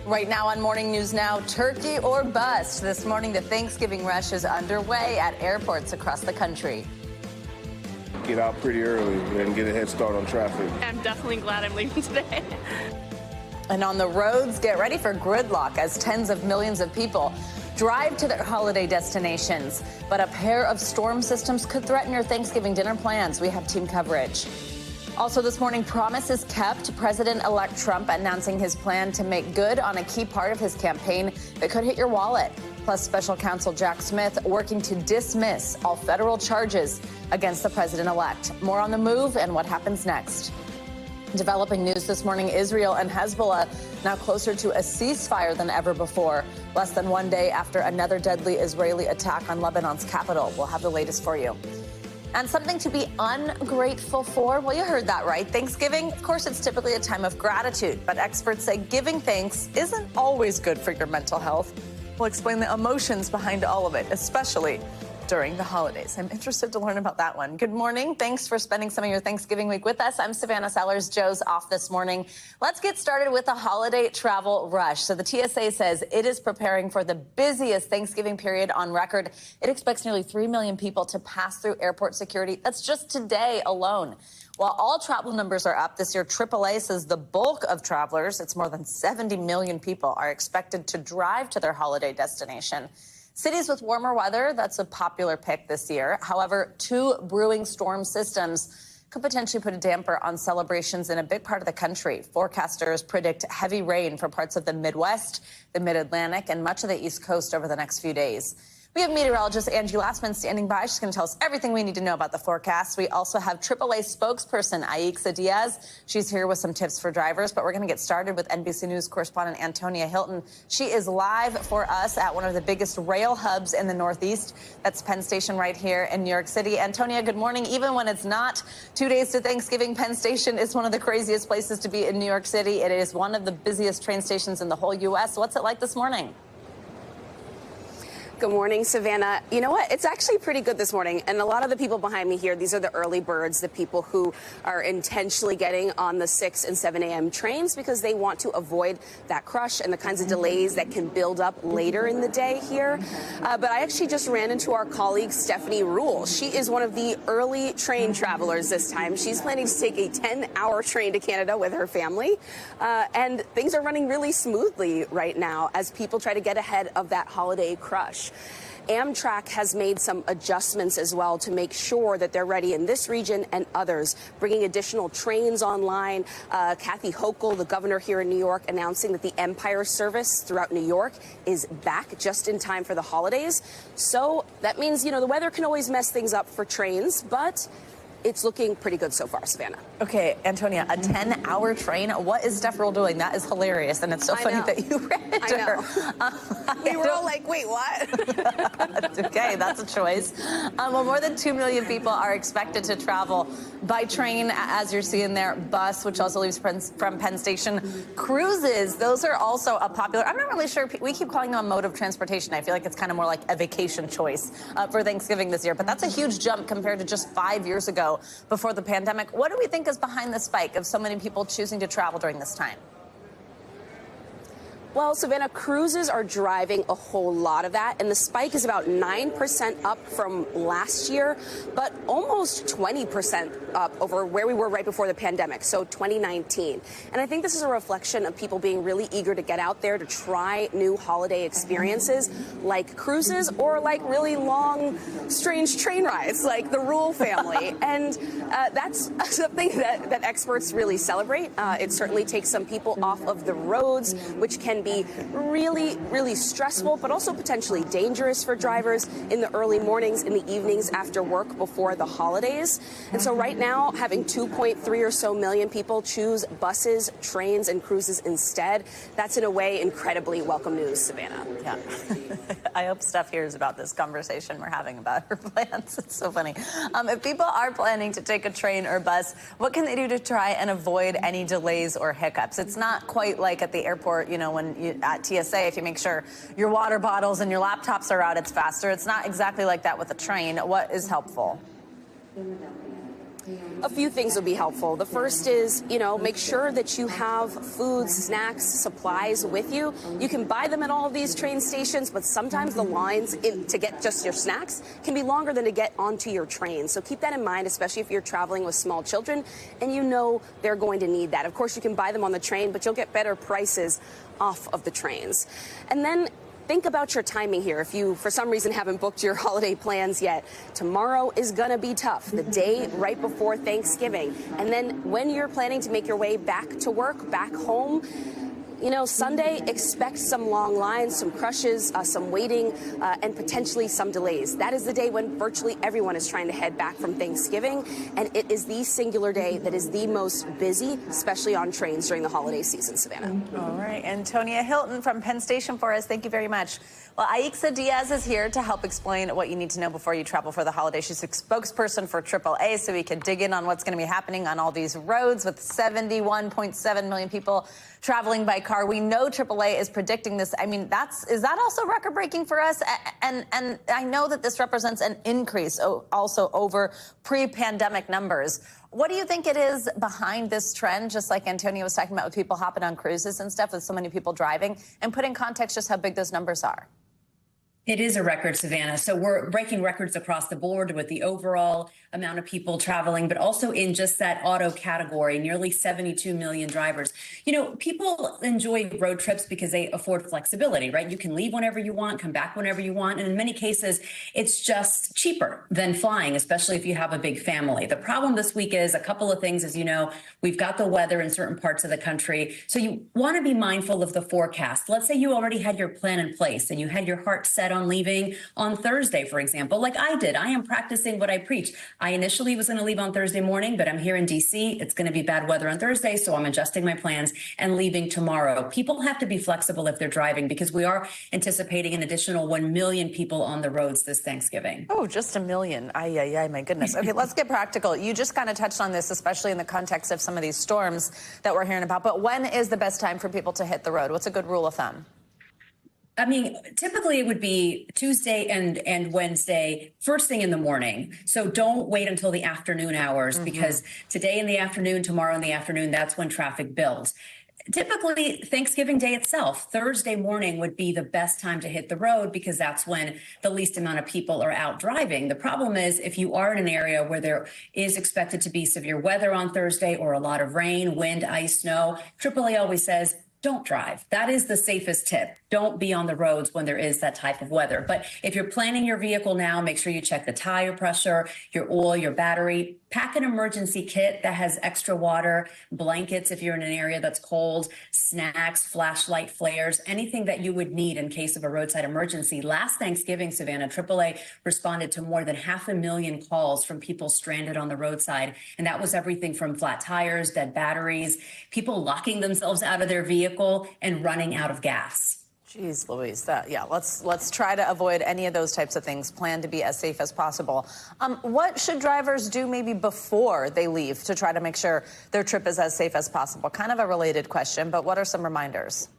Right now on Morning News Now, turkey or bust. This morning, the Thanksgiving rush is underway at airports across the country. Get out pretty early and get a head start on traffic. I'm definitely glad I'm leaving today. And on the roads, get ready for gridlock as tens of millions of people drive to their holiday destinations. But a pair of storm systems could threaten your Thanksgiving dinner plans. We have team coverage. Also this morning, promises kept. President-elect Trump announcing his plan to make good on a key part of his campaign that could hit your wallet. Plus, special counsel Jack Smith working to dismiss all federal charges against the president-elect. More on the move and what happens next. Developing news this morning, Israel and Hezbollah now closer to a ceasefire than ever before. Less than one day after another deadly Israeli attack on Lebanon's capital. We'll have the latest for you. And something to be ungrateful for? Well, you heard that right. Thanksgiving, of course, it's typically a time of gratitude, but experts say giving thanks isn't always good for your mental health. We'll explain the emotions behind all of it, especially during the holidays. I'm interested to learn about that one. Good morning. Thanks for spending some of your Thanksgiving week with us. I'm Savannah Sellers. Joe's off this morning. Let's get started with the holiday travel rush. So the TSA says it is preparing for the busiest Thanksgiving period on record. It expects nearly 3 million people to pass through airport security. That's just today alone. While all travel numbers are up this year, AAA says the bulk of travelers, it's more than 70 million people, are expected to drive to their holiday destination. Cities with warmer weather, that's a popular pick this year. However, two brewing storm systems could potentially put a damper on celebrations in a big part of the country. Forecasters predict heavy rain for parts of the Midwest, the Mid-Atlantic, and much of the East Coast over the next few days. We have meteorologist Angie Lassman standing by. She's going to tell us everything we need to know about the forecast. We also have AAA spokesperson Aixa Diaz. She's here with some tips for drivers, but we're going to get started with NBC News correspondent Antonia Hilton. She is live for us at one of the biggest rail hubs in the Northeast. That's Penn Station right here in New York City. Antonia, good morning. Even when it's not 2 days to Thanksgiving, Penn Station is one of the craziest places to be in New York City. It is one of the busiest train stations in the whole U.S. What's it like this morning? Good morning, Savannah. You know what? It's actually pretty good this morning. And a lot of the people behind me here, these are the early birds, the people who are intentionally getting on the 6 and 7 a.m. trains because they want to avoid that crush and the kinds of delays that can build up later in the day here. But I actually just ran into our colleague, Stephanie Rule. She is one of the early train travelers this time. She's planning to take a 10-hour train to Canada with her family. And things are running really smoothly right now as people try to get ahead of that holiday crush. Amtrak has made some adjustments as well to make sure that they're ready in this region and others, bringing additional trains online. Kathy Hochul, the governor here in New York, announcing that the Empire service throughout New York is back just in time for the holidays. So that means, you know, the weather can always mess things up for trains, but it's looking pretty good so far, Savannah. Okay, Antonia, a 10-hour train. What is Steph Rule doing? That is hilarious, and it's so funny that you ran into her. We were all like, wait, what? Okay, that's a choice. Well, more than 2 million people are expected to travel by train, as you're seeing there, bus, which also leaves from Penn Station. Cruises, those are also a popular, I'm not really sure, we keep calling them a mode of transportation. I feel like it's kind of more like a vacation choice for Thanksgiving this year, but that's a huge jump compared to just 5 years ago. Before the pandemic. What do we think is behind the spike of so many people choosing to travel during this time? Well, Savannah, cruises are driving a whole lot of that, and the spike is about 9% up from last year, but almost 20% up over where we were right before the pandemic, so 2019. And I think this is a reflection of people being really eager to get out there to try new holiday experiences like cruises or like really long, strange train rides like the Rule family. And that's something that experts really celebrate. It certainly takes some people off of the roads, which can be really, really stressful, but also potentially dangerous for drivers in the early mornings, in the evenings after work before the holidays. And so right now, having 2.3 or so million people choose buses, trains, and cruises instead, that's in a way incredibly welcome news, Savannah. Yeah. I hope Steph hears about this conversation we're having about her plans. It's so funny. If people are planning to take a train or bus, what can they do to try and avoid any delays or hiccups? It's not quite like at the airport, you know, when you at TSA, if you make sure your water bottles and your laptops are out, it's faster. It's not exactly like that with a train. What is helpful? A few things would be helpful. The first is, make sure that you have food, snacks, supplies with you. You can buy them at all of these train stations, but sometimes the lines to get just your snacks can be longer than to get onto your train. So keep that in mind, especially if you're traveling with small children and they're going to need that. Of course, you can buy them on the train, but you'll get better prices off of the trains. And then think about your timing here. If you, for some reason, haven't booked your holiday plans yet, tomorrow is going to be tough, the day right before Thanksgiving. And then when you're planning to make your way back to work, back home, Sunday, expect some long lines, some crushes, some waiting, and potentially some delays. That is the day when virtually everyone is trying to head back from Thanksgiving, and it is the singular day that is the most busy, especially on trains during the holiday season, Savannah. All right, Antonia Hilton from Penn Station for us. Thank you very much. Well, Aixa Diaz is here to help explain what you need to know before you travel for the holiday. She's a spokesperson for AAA, so we can dig in on what's going to be happening on all these roads with 71.7 million people traveling by car. We know AAA is predicting this. I mean, is that also record-breaking for us? And I know that this represents an increase also over pre-pandemic numbers. What do you think it is behind this trend, just like Antonia was talking about with people hopping on cruises and stuff, with so many people driving, and put in context just how big those numbers are? It is a record, Savannah. So we're breaking records across the board with the overall amount of people traveling, but also in just that auto category, nearly 72 million drivers. People enjoy road trips because they afford flexibility, right? You can leave whenever you want, come back whenever you want. And in many cases, it's just cheaper than flying, especially if you have a big family. The problem this week is a couple of things. As you know, we've got the weather in certain parts of the country. So you want to be mindful of the forecast. Let's say you already had your plan in place and you had your heart set on leaving on Thursday, for example, like I did. I am practicing what I preach. I initially was going to leave on Thursday morning, but I'm here in DC. It's going to be bad weather on Thursday, so I'm adjusting my plans and leaving tomorrow. People have to be flexible if they're driving because we are anticipating an additional 1 million people on the roads this Thanksgiving. Oh, just 1 million. Ay, my goodness. Okay, let's get practical. You just kind of touched on this, especially in the context of some of these storms that we're hearing about. But when is the best time for people to hit the road? What's a good rule of thumb? I mean, typically it would be Tuesday and Wednesday, first thing in the morning. So don't wait until the afternoon hours because today in the afternoon, tomorrow in the afternoon, that's when traffic builds. Typically, Thanksgiving Day itself, Thursday morning would be the best time to hit the road because that's when the least amount of people are out driving. The problem is if you are in an area where there is expected to be severe weather on Thursday or a lot of rain, wind, ice, snow, AAA always says, don't drive. That is the safest tip. Don't be on the roads when there is that type of weather. But if you're planning your vehicle now, make sure you check the tire pressure, your oil, your battery. Pack an emergency kit that has extra water, blankets if you're in an area that's cold, snacks, flashlight flares, anything that you would need in case of a roadside emergency. Last Thanksgiving, Savannah, AAA responded to more than 500,000 calls from people stranded on the roadside. And that was everything from flat tires, dead batteries, people locking themselves out of their vehicle and running out of gas. Jeez Louise, let's try to avoid any of those types of things. Plan to be as safe as possible. What should drivers do maybe before they leave to try to make sure their trip is as safe as possible? Kind of a related question, but what are some reminders?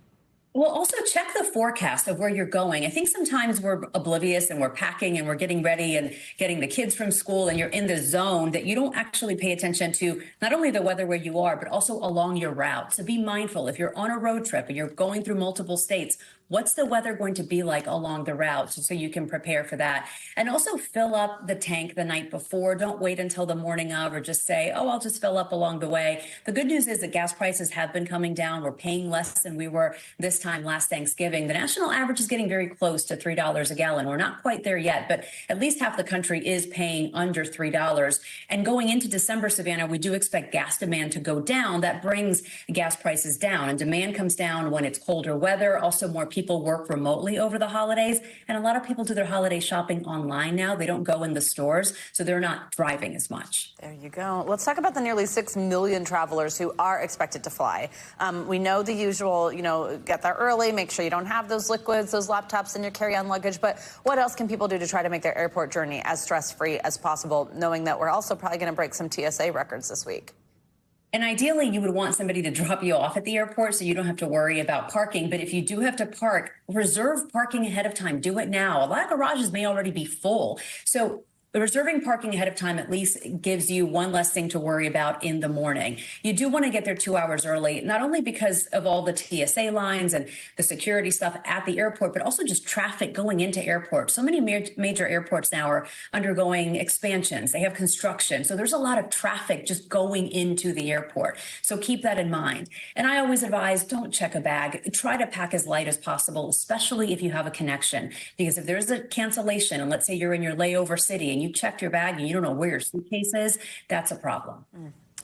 Well, also check the forecast of where you're going. I think sometimes we're oblivious and we're packing and we're getting ready and getting the kids from school and you're in the zone that you don't actually pay attention to not only the weather where you are, but also along your route. So be mindful if you're on a road trip and you're going through multiple states, what's the weather going to be like along the route so you can prepare for that. And also fill up the tank the night before. Don't wait until the morning of or just say, oh, I'll just fill up along the way. The good news is that gas prices have been coming down. We're paying less than we were this time last Thanksgiving. The national average is getting very close to $3 a gallon. We're not quite there yet, but at least half the country is paying under $3. And going into December, Savannah, we do expect gas demand to go down. That brings gas prices down, and demand comes down when it's colder weather. Also, more people work remotely over the holidays, and a lot of people do their holiday shopping online now. They don't go in the stores, so they're not driving as much. There you go. Let's talk about the nearly 6 million travelers who are expected to fly. We know the usual, get there early, make sure you don't have those liquids, those laptops in your carry-on luggage, but what else can people do to try to make their airport journey as stress-free as possible, knowing that we're also probably going to break some TSA records this week? And ideally, you would want somebody to drop you off at the airport so you don't have to worry about parking. But if you do have to park, reserve parking ahead of time. Do it now. A lot of garages may already be full. So But reserving parking ahead of time at least gives you one less thing to worry about in the morning. You do want to get there 2 hours early, not only because of all the TSA lines and the security stuff at the airport, but also just traffic going into airports. So many major airports now are undergoing expansions. They have construction. So there's a lot of traffic just going into the airport. So keep that in mind. And I always advise, don't check a bag. Try to pack as light as possible, especially if you have a connection. Because if there's a cancellation, and let's say you're in your layover city and you checked your bag and you don't know where your suitcase is, that's a problem.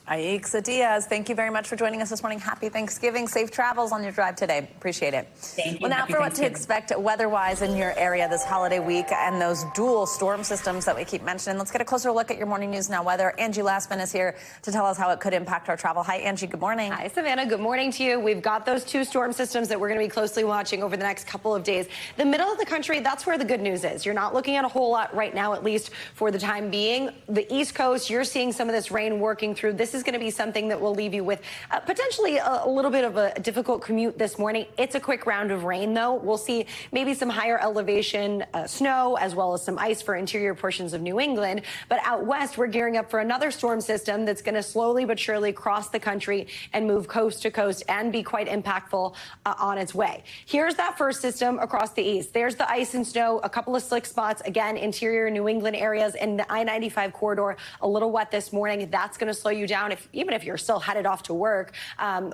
Aixa Diaz, thank you very much for joining us this morning. Happy Thanksgiving. Safe travels on your drive today. Appreciate it. Thank you. Well, now Happy for what to expect weather-wise in your area this holiday week and those dual storm systems that we keep mentioning. Let's get a closer look at your Morning News Now weather. Angie Lastman is here to tell us how it could impact our travel. Hi, Angie. Good morning. Hi, Savannah. Good morning to you. We've got those two storm systems that we're going to be closely watching over the next couple of days. The middle of the country, that's where the good news is. You're not looking at a whole lot right now, at least for the time being. The East Coast, you're seeing some of this rain working through. This is going to be something that will leave you with potentially a little bit of a difficult commute this morning. It's a quick round of rain, though. We'll see maybe some higher elevation snow as well as some ice for interior portions of New England. But out west, we're gearing up for another storm system that's going to slowly but surely cross the country and move coast to coast and be quite impactful on its way. Here's that first system across the east. There's the ice and snow, a couple of slick spots, again, interior New England areas and the I-95 corridor, a little wet this morning. That's going to slow you down even if you're still headed off to work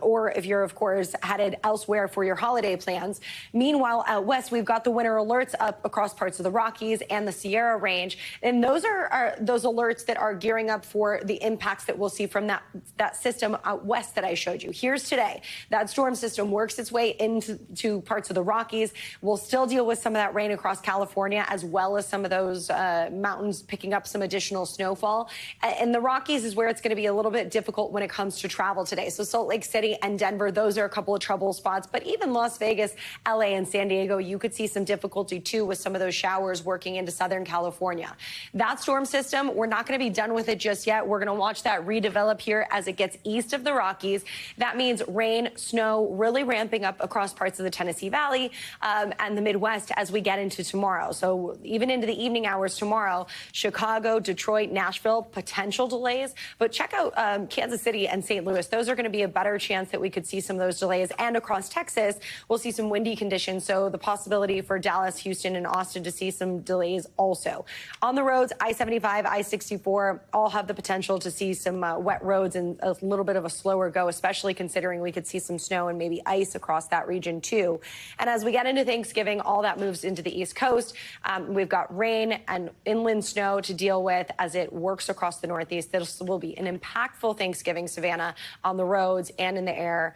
or if you're, of course, headed elsewhere for your holiday plans. Meanwhile, out west, we've got the winter alerts up across parts of the Rockies and the Sierra Range. And those are those alerts that are gearing up for the impacts that we'll see from that system out west that I showed you. Here's today. That storm system works its way into parts of the Rockies. We'll still deal with some of that rain across California, as well as some of those mountains picking up some additional snowfall. And the Rockies is where it's going to be a little bit difficult when it comes to travel today. So Salt Lake City and Denver, those are a couple of trouble spots. But even Las Vegas, LA, and San Diego, you could see some difficulty, too, with some of those showers working into Southern California. That storm system, we're not going to be done with it just yet. We're going to watch that redevelop here as it gets east of the Rockies. That means rain, snow really ramping up across parts of the Tennessee Valley and the Midwest as we get into tomorrow. So even into the evening hours tomorrow, Chicago, Detroit, Nashville, potential delays. But check out Kansas City and St. Louis. Those are going to be a better chance that we could see some of those delays. And across Texas, we'll see some windy conditions. So the possibility for Dallas, Houston, and Austin to see some delays also. On the roads, I-75, I-64 all have the potential to see some wet roads and a little bit of a slower go, especially considering we could see some snow and maybe ice across that region too. And as we get into Thanksgiving, all that moves into the East Coast. We've got rain and inland snow to deal with as it works across the Northeast. This will be an impactful Thanksgiving, Savannah, on the roads and in the air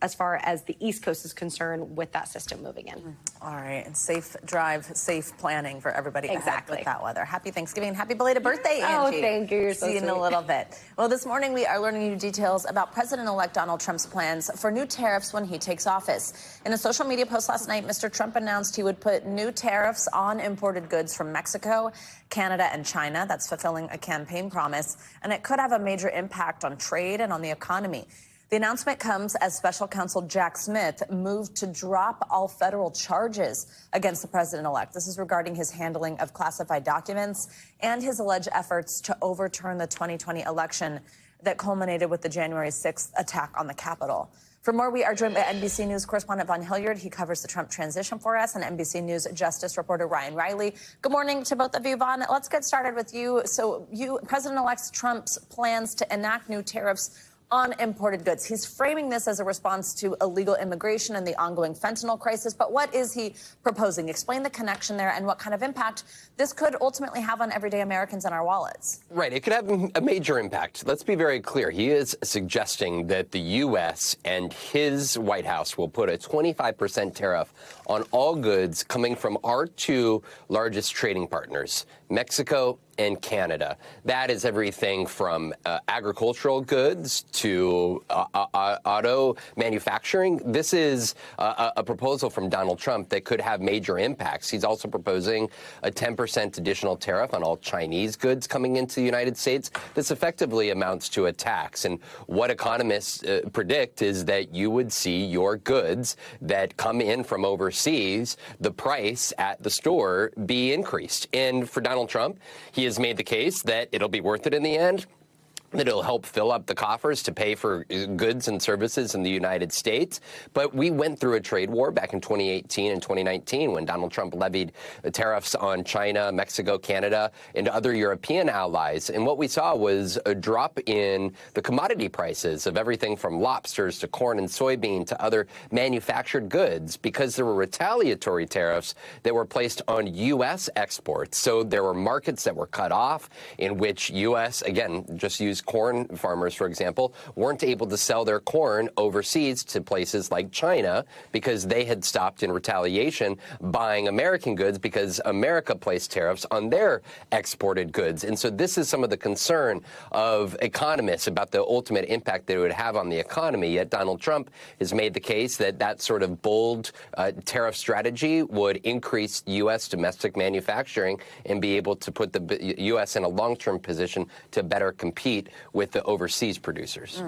as far as the East Coast is concerned with that system moving in. All right. And safe drive, safe planning for everybody Exactly. with that weather. Happy Thanksgiving and happy belated birthday, Angie. Oh, thank you. You're so See you in a sweet. little bit. Well, this morning we are learning new details about President-elect Donald Trump's plans for new tariffs when he takes office. In a social media post last night, Mr. Trump announced he would put new tariffs on imported goods from Mexico, Canada, and China. That's fulfilling a campaign promise, and it could have a major impact on trade and on the economy. The announcement comes as Special Counsel Jack Smith moved to drop all federal charges against the president-elect. This is regarding his handling of classified documents and his alleged efforts to overturn the 2020 election that culminated with the January 6th attack on the Capitol. For more, we are joined by NBC News correspondent Von Hilliard. He covers the Trump transition for us, and NBC News Justice reporter Ryan Riley. Good morning to both of you, Von. Let's get started with you. So President-elect Trump's plans to enact new tariffs on imported goods. He's framing this as a response to illegal immigration and the ongoing fentanyl crisis. But what is he proposing? Explain the connection there and what kind of impact this could ultimately have on everyday Americans and our wallets. Right. It could have a major impact. Let's be very clear. He is suggesting that the U.S. and his White House will put a 25% tariff on all goods coming from our two largest trading partners, Mexico and Canada. That is everything from agricultural goods to auto manufacturing. This is a proposal from Donald Trump that could have major impacts. He's also proposing a 10% additional tariff on all Chinese goods coming into the United States. This effectively amounts to a tax. And what economists predict is that you would see your goods that come in from overseas, the price at the store be increased. And for Donald Donald Trump. He has made the case that it'll be worth it in the end, that it'll help fill up the coffers to pay for goods and services in the United States. But we went through a trade war back in 2018 and 2019 when Donald Trump levied tariffs on China, Mexico, Canada, and other European allies. And what we saw was a drop in the commodity prices of everything from lobsters to corn and soybean to other manufactured goods because there were retaliatory tariffs that were placed on U.S. exports. So there were markets that were cut off in which U.S., again, just use corn farmers, for example, weren't able to sell their corn overseas to places like China because they had stopped in retaliation buying American goods because America placed tariffs on their exported goods. And so this is some of the concern of economists about the ultimate impact that it would have on the economy. Yet Donald Trump has made the case that that sort of bold tariff strategy would increase U.S. domestic manufacturing and be able to put the U.S. in a long-term position to better compete with the overseas producers.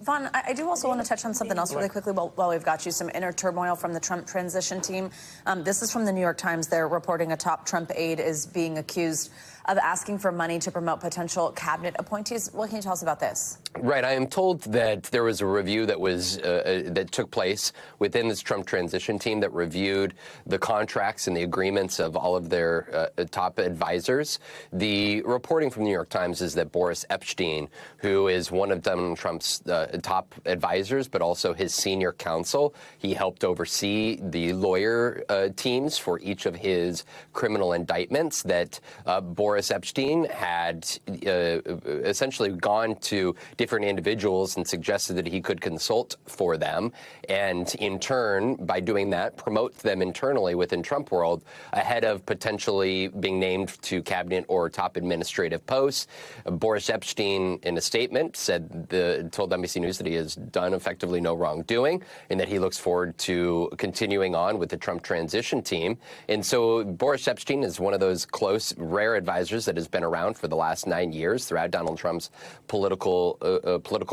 Vaughn, I do also want to touch on something else really quickly while we've got you. Some inner turmoil from the Trump transition team. This is from the New York Times. They're reporting a top Trump aide is being accused of asking for money to promote potential cabinet appointees. What can you tell us about this? Right. I am told that there was a review that was that took place within this Trump transition team that reviewed the contracts and the agreements of all of their top advisors. The reporting from the New York Times is that Boris Epstein, who is one of Donald Trump's top advisors, but also his senior counsel, he helped oversee the lawyer teams for each of his criminal indictments, that Boris Epstein had essentially gone to different individuals and suggested that he could consult for them, and in turn, by doing that, promote them internally within Trump world ahead of potentially being named to cabinet or top administrative posts. Boris Epstein, in a statement, told NBC News that he has done effectively no wrongdoing and that he looks forward to continuing on with the Trump transition team. And so Boris Epstein is one of those close, rare advisors that has been around for the last 9 years throughout Donald Trump's political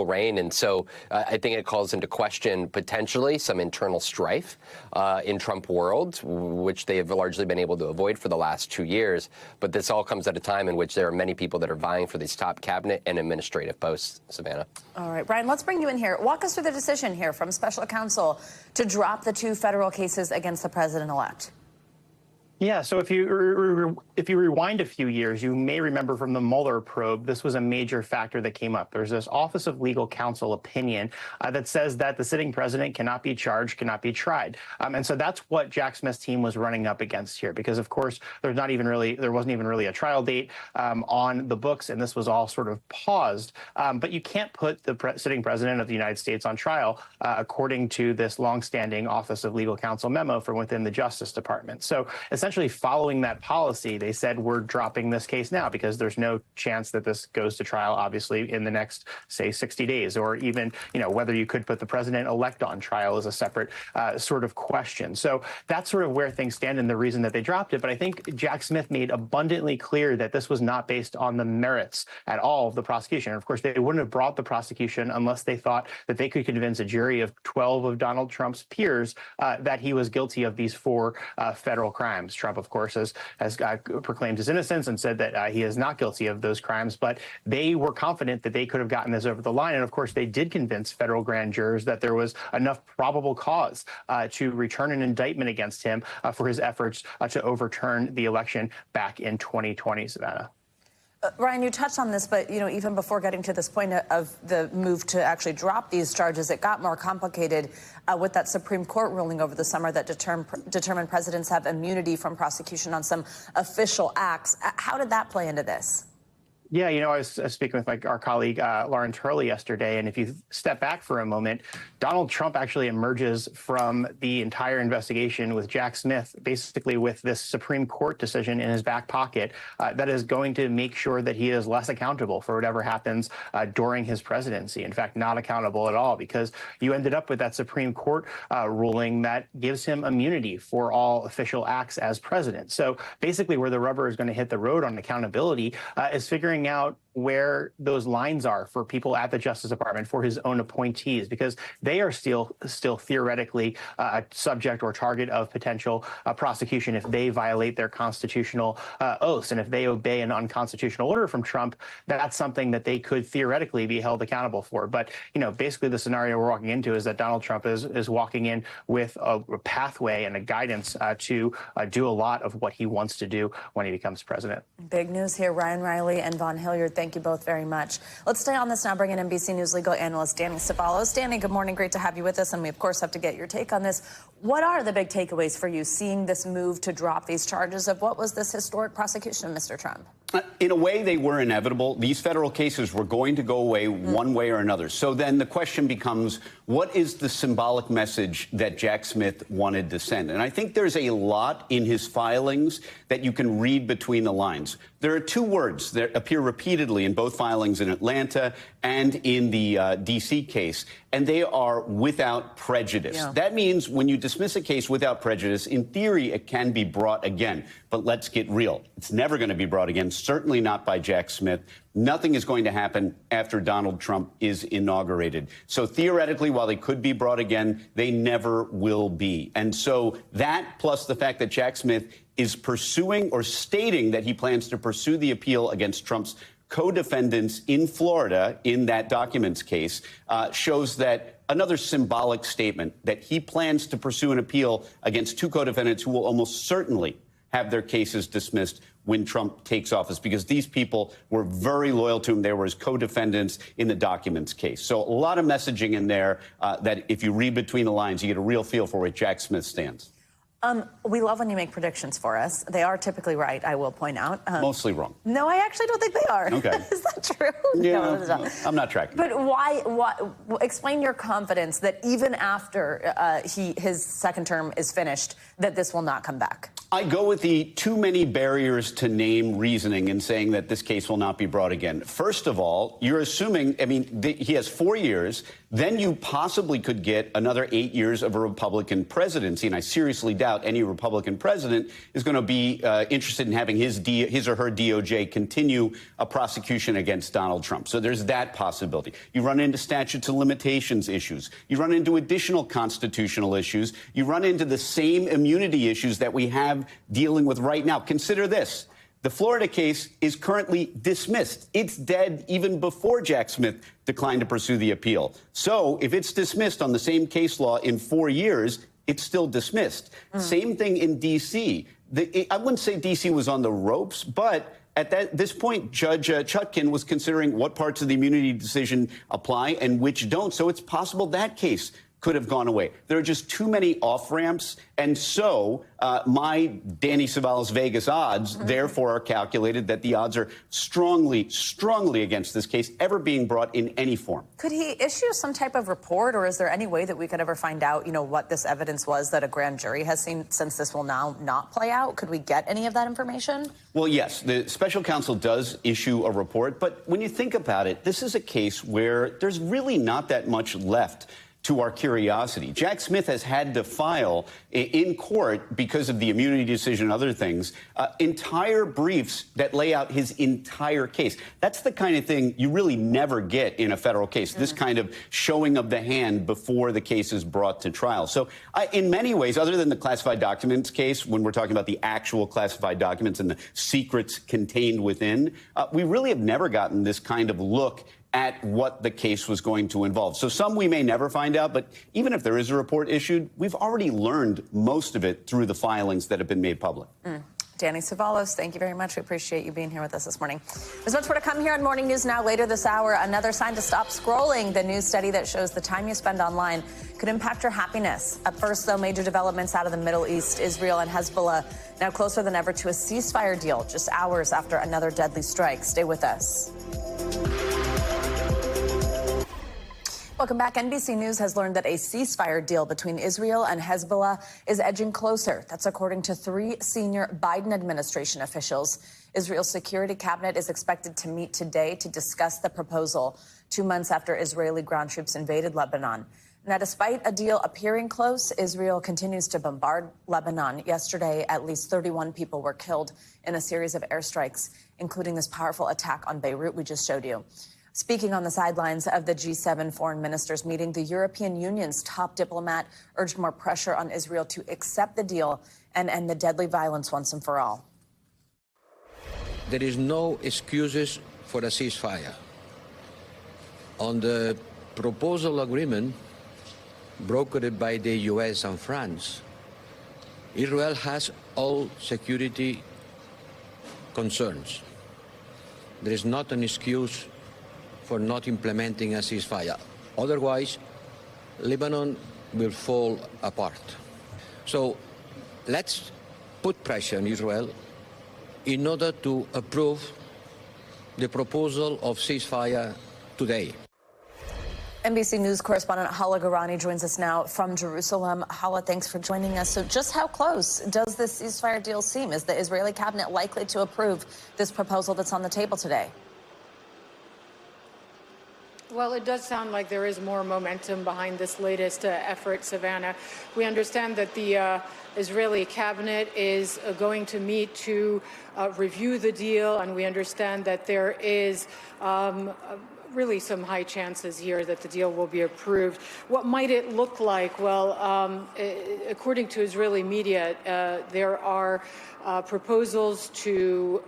reign. And so I think it calls into question potentially some internal strife in Trump world, which they have largely been able to avoid for the last 2 years. But this all comes at a time in which there are many people that are vying for these top cabinet and administrative posts. Savannah. All right, Brian, let's bring you in here. Walk us through the decision here from special counsel to drop the 2 federal cases against the president-elect. Yeah, so if you rewind a few years, you may remember from the Mueller probe, this was a major factor that came up. There's this Office of Legal Counsel opinion that says that the sitting president cannot be charged, cannot be tried. And so that's what Jack Smith's team was running up against here, because, of course, there wasn't even really a trial date on the books, and this was all sort of paused. But you can't put the sitting president of the United States on trial, according to this longstanding Office of Legal Counsel memo from within the Justice Department. So essentially, following that policy, they said, we're dropping this case now because there's no chance that this goes to trial, obviously, in the next, say, 60 days, or even, whether you could put the president-elect on trial is a separate sort of question. So that's sort of where things stand and the reason that they dropped it. But I think Jack Smith made abundantly clear that this was not based on the merits at all of the prosecution. And of course, they wouldn't have brought the prosecution unless they thought that they could convince a jury of 12 of Donald Trump's peers that he was guilty of these 4 federal crimes. Trump, of course, has proclaimed his innocence and said that he is not guilty of those crimes. But they were confident that they could have gotten this over the line. And of course, they did convince federal grand jurors that there was enough probable cause to return an indictment against him for his efforts to overturn the election back in 2020, Savannah. Ryan, you touched on this, but, even before getting to this point of the move to actually drop these charges, it got more complicated with that Supreme Court ruling over the summer that determined presidents have immunity from prosecution on some official acts. How did that play into this? Yeah, I was speaking with our colleague Lawrence Hurley yesterday, and if you step back for a moment, Donald Trump actually emerges from the entire investigation with Jack Smith, basically with this Supreme Court decision in his back pocket that is going to make sure that he is less accountable for whatever happens during his presidency. In fact, not accountable at all, because you ended up with that Supreme Court ruling that gives him immunity for all official acts as president. So basically where the rubber is going to hit the road on accountability is figuring out where those lines are for people at the Justice Department, for his own appointees, because they are still theoretically a subject or target of potential prosecution if they violate their constitutional oaths. And if they obey an unconstitutional order from Trump, that's something that they could theoretically be held accountable for. But, basically the scenario we're walking into is that Donald Trump is walking in with a pathway and a guidance to do a lot of what he wants to do when he becomes president. Big news here. Ryan Riley and Vaughn Hilliard, thank you both very much. Let's stay on this now. Bring in NBC News legal analyst Danny Ceballos. Danny, good morning. Great to have you with us. And we, of course, have to get your take on this. What are the big takeaways for you seeing this move to drop these charges of what was this historic prosecution of Mr. Trump? In a way, they were inevitable. These federal cases were going to go away one way or another. So then the question becomes, what is the symbolic message that Jack Smith wanted to send? And I think there's a lot in his filings that you can read between the lines. There are two words that appear repeatedly in both filings in Atlanta and in the D.C. case, and they are without prejudice. Yeah. That means when you dismiss a case without prejudice, in theory, it can be brought again. But let's get real. It's never going to be brought again, certainly not by Jack Smith. Nothing is going to happen after Donald Trump is inaugurated. So theoretically, while they could be brought again, they never will be. And so that, plus the fact that Jack Smith is pursuing or stating that he plans to pursue the appeal against Trump's co-defendants in Florida in that documents case, shows that another symbolic statement that he plans to pursue an appeal against two co-defendants who will almost certainly have their cases dismissed when Trump takes office, because these people were very loyal to him. They were his co-defendants in the documents case. So a lot of messaging in there that if you read between the lines, you get a real feel for where Jack Smith stands. We love when you make predictions for us. They are typically right, I will point out. Mostly wrong. No, I actually don't think they are. Okay. Is that true? Yeah, No. I'm not tracking. But why? Explain your confidence that even after his second term is finished, that this will not come back. I go with the too many barriers to name reasoning in saying that this case will not be brought again. First of all, you're assuming, he has 4 years. Then you possibly could get another 8 years of a Republican presidency. And I seriously doubt any Republican president is going to be interested in having his or her DOJ continue a prosecution against Donald Trump. So there's that possibility. You run into statutes of limitations issues. You run into additional constitutional issues. You run into the same immunity issues that we have dealing with right now. Consider this. The Florida case is currently dismissed. It's dead even before Jack Smith declined to pursue the appeal. So if it's dismissed on the same case law in 4 years, it's still dismissed. Same thing in D.C. I wouldn't say D.C. was on the ropes, but at this point, Judge CheckIn was considering what parts of the immunity decision apply and which don't. So it's possible that case could have gone away. There are just too many off-ramps. And so my Danny Ceballos Vegas odds, therefore, are calculated that the odds are strongly, strongly against this case ever being brought in any form. Could he issue some type of report, or is there any way that we could ever find out, what this evidence was that a grand jury has seen, since this will now not play out? Could we get any of that information? Well, yes, the special counsel does issue a report. But when you think about it, this is a case where there's really not that much left to our curiosity. Jack Smith has had to file in court, because of the immunity decision and other things, entire briefs that lay out his entire case. That's the kind of thing you really never get in a federal case, this kind of showing of the hand before the case is brought to trial. So in many ways, other than the classified documents case, when we're talking about the actual classified documents and the secrets contained within, we really have never gotten this kind of look at what the case was going to involve. So some we may never find out, but even if there is a report issued, we've already learned most of it through the filings that have been made public. Danny Ceballos, thank you very much. We appreciate you being here with us this morning. There's much more to come here on Morning News Now. Later this hour, another sign to stop scrolling. The new study that shows the time you spend online could impact your happiness. Up first, though, major developments out of the Middle East. Israel and Hezbollah now closer than ever to a ceasefire deal just hours after another deadly strike. Stay with us. Welcome back. NBC News has learned that a ceasefire deal between Israel and Hezbollah is edging closer. That's according to 3 senior Biden administration officials. Israel's security cabinet is expected to meet today to discuss the proposal 2 months after Israeli ground troops invaded Lebanon. Now, despite a deal appearing close, Israel continues to bombard Lebanon. Yesterday, at least 31 people were killed in a series of airstrikes, including this powerful attack on Beirut we just showed you. Speaking on the sidelines of the G7 foreign ministers meeting, the European Union's top diplomat urged more pressure on Israel to accept the deal and end the deadly violence once and for all. There is no excuses for a ceasefire. On the proposal agreement brokered by the US and France, Israel has all security concerns. There is not an excuse for not implementing a ceasefire. Otherwise, Lebanon will fall apart. So let's put pressure on Israel in order to approve the proposal of ceasefire today. NBC News correspondent Hala Garani joins us now from Jerusalem. Hala, thanks for joining us. So just how close does this ceasefire deal seem? Is the Israeli cabinet likely to approve this proposal that's on the table today? Well, it does sound like there is more momentum behind this latest effort, Savannah. We understand that the Israeli cabinet is going to meet to review the deal, and we understand that there is really some high chances here that the deal will be approved. What might it look like? Well, according to Israeli media, there are proposals to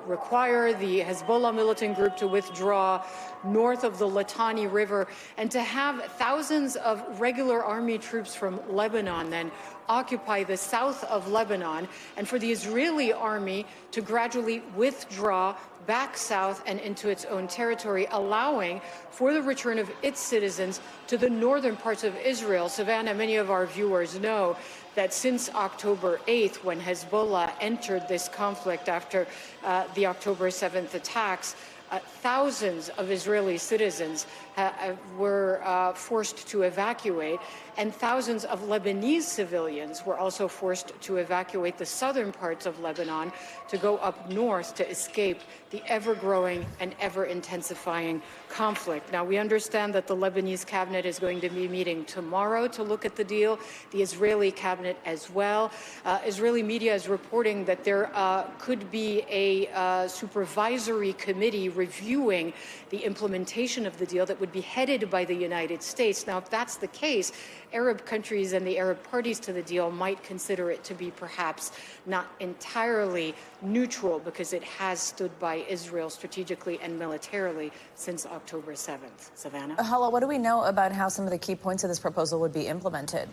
require the Hezbollah militant group to withdraw north of the Litani River and to have thousands of regular army troops from Lebanon then occupy the south of Lebanon, and for the Israeli army to gradually withdraw back south and into its own territory, allowing for the return of its citizens to the northern parts of Israel. Savannah, many of our viewers know that since October 8th, when Hezbollah entered this conflict after the October 7th attacks, thousands of Israeli citizens were forced to evacuate, and thousands of Lebanese civilians were also forced to evacuate the southern parts of Lebanon to go up north to escape the ever-growing and ever-intensifying conflict. Now, we understand that the Lebanese cabinet is going to be meeting tomorrow to look at the deal, the Israeli cabinet as well. Israeli media is reporting that there could be a supervisory committee reviewing the implementation of the deal that would be headed by the United States. Now, if that's the case, Arab countries and the Arab parties to the deal might consider it to be perhaps not entirely neutral because it has stood by Israel strategically and militarily since October 7th. Savannah? Hala, what do we know about how some of the key points of this proposal would be implemented?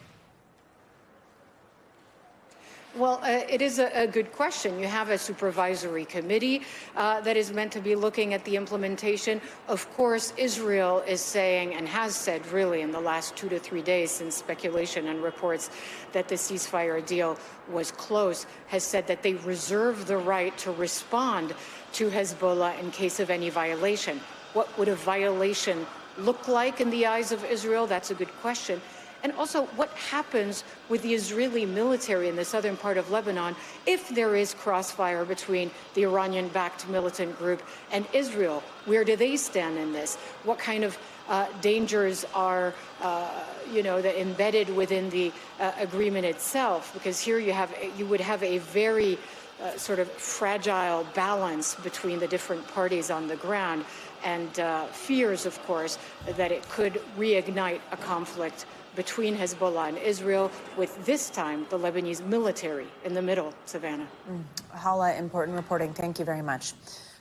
Well, it is a good question. You have a supervisory committee that is meant to be looking at the implementation. Of course, Israel is saying and has said really in the last 2 to 3 days since speculation and reports that the ceasefire deal was close, has said that they reserve the right to respond to Hezbollah in case of any violation. What would a violation look like in the eyes of Israel? That's a good question. And also, what happens with the Israeli military in the southern part of Lebanon if there is crossfire between the Iranian-backed militant group and Israel? Where do they stand in this? What kind of dangers are, that embedded within the agreement itself? Because here you would have a very sort of fragile balance between the different parties on the ground, and fears, of course, that it could reignite a conflict between Hezbollah and Israel, with this time the Lebanese military in the middle. Savannah. Hala, important reporting. Thank you very much.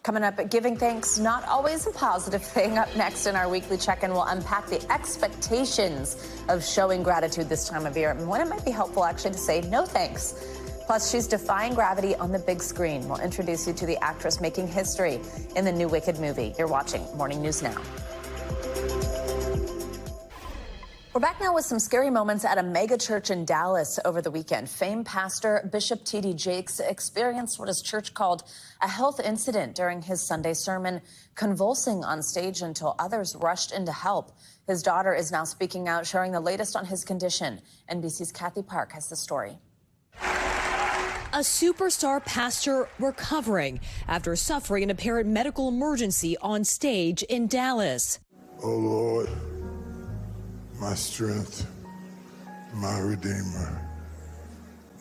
Coming up, giving thanks, not always a positive thing. Up next in our weekly check-in, we'll unpack the expectations of showing gratitude this time of year and when it might be helpful actually to say no thanks. Plus, she's defying gravity on the big screen. We'll introduce you to the actress making history in the new Wicked movie. You're watching Morning News Now. We're back now with some scary moments at a mega church in Dallas over the weekend. Famed pastor Bishop T.D. Jakes experienced what his church called a health incident during his Sunday sermon, convulsing on stage until others rushed in to help. His daughter is now speaking out, sharing the latest on his condition. NBC's Kathy Park has the story. A superstar pastor recovering after suffering an apparent medical emergency on stage in Dallas. Oh, Lord. my strength, my Redeemer.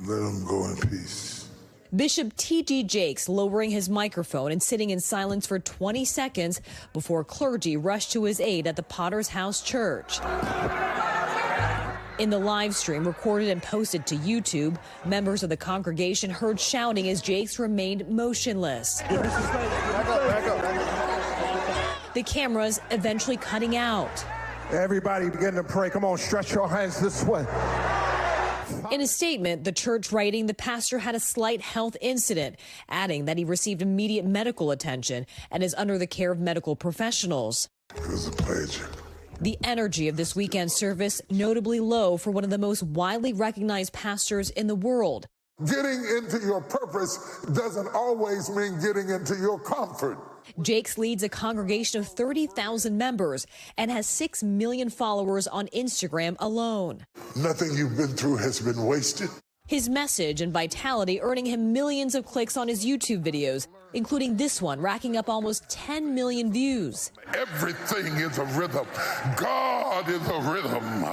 Let him go in peace. Bishop T.D. Jakes lowering his microphone and sitting in silence for 20 seconds before clergy rushed to his aid at the Potter's House Church. In the live stream recorded and posted to YouTube, members of the congregation heard shouting as Jakes remained motionless. The cameras eventually cutting out. Everybody begin to pray. Come on, stretch your hands this way. In a statement, the church writing the pastor had a slight health incident, adding that he received immediate medical attention and is under the care of medical professionals. It was a pleasure. The energy of this weekend service notably low for one of the most widely recognized pastors in the world. Getting into your purpose doesn't always mean getting into your comfort. Jakes leads a congregation of 30,000 members and has 6 million followers on Instagram alone. Nothing you've been through has been wasted. His message and vitality earning him millions of clicks on his YouTube videos, including this one racking up almost 10 million views. Everything is a rhythm. God is a rhythm.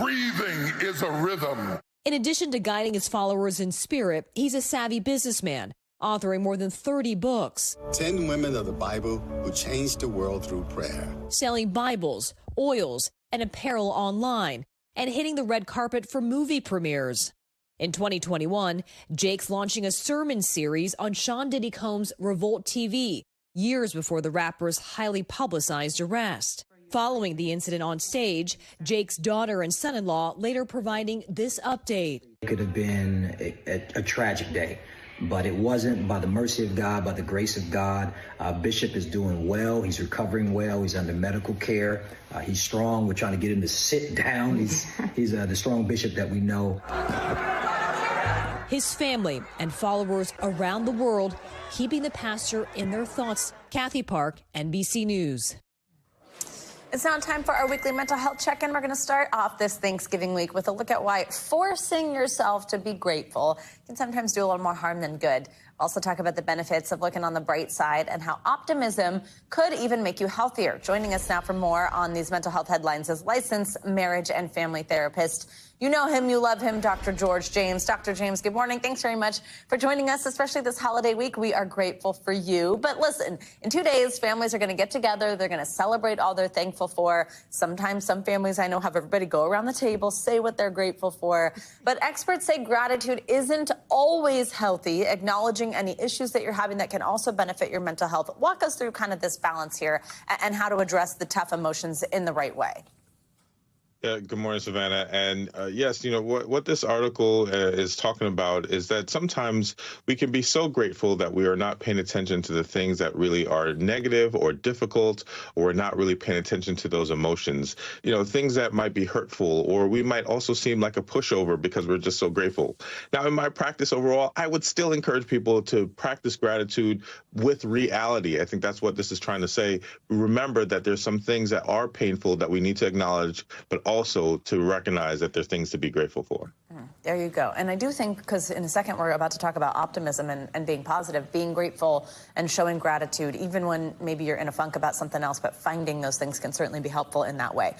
Breathing is a rhythm. In addition to guiding his followers in spirit, he's a savvy businessman, authoring more than 30 books. 10 women of the Bible who changed the world through prayer. Selling Bibles, oils, and apparel online, and hitting the red carpet for movie premieres. In 2021, Jakes launching a sermon series on Sean Diddy Combs' Revolt TV, years before the rapper's highly publicized arrest. Following the incident on stage, Jakes' daughter and son-in-law later providing this update. It could have been a tragic day, but it wasn't. By the mercy of God, by the grace of God, Bishop is doing well. He's recovering well. He's under medical care. He's strong. We're trying to get him to sit down. He's the strong bishop that we know. His family and followers around the world keeping the pastor in their thoughts. Kathy Park, NBC News. It's now time for our weekly mental health check-in. We're going to start off this Thanksgiving week with a look at why forcing yourself to be grateful can sometimes do a little more harm than good. Also talk about the benefits of looking on the bright side and how optimism could even make you healthier. Joining us now for more on these mental health headlines is licensed marriage and family therapist. You know him, you love him, Dr. George James. Dr. James, good morning. Thanks very much for joining us, especially this holiday week. We are grateful for you. But listen, in 2 days, families are going to get together. They're going to celebrate all they're thankful for. Sometimes some families I know have everybody go around the table, say what they're grateful for. But experts say gratitude isn't always healthy. Acknowledging any issues that you're having that can also benefit your mental health. Walk us through kind of this balance here and how to address the tough emotions in the right way. Yeah, good morning, Savannah. And yes, you know, what this article is talking about is that sometimes we can be so grateful that we are not paying attention to the things that really are negative or difficult, or we're not really paying attention to those emotions, you know, things that might be hurtful, or we might also seem like a pushover because we're just so grateful. Now, in my practice overall, I would still encourage people to practice gratitude with reality. I think that's what this is trying to say. Remember that there's some things that are painful that we need to acknowledge, but also to recognize that there's things to be grateful for. There you go. And I do think, because in a second we're about to talk about optimism and being positive, being grateful and showing gratitude, even when maybe you're in a funk about something else, but finding those things can certainly be helpful in that way.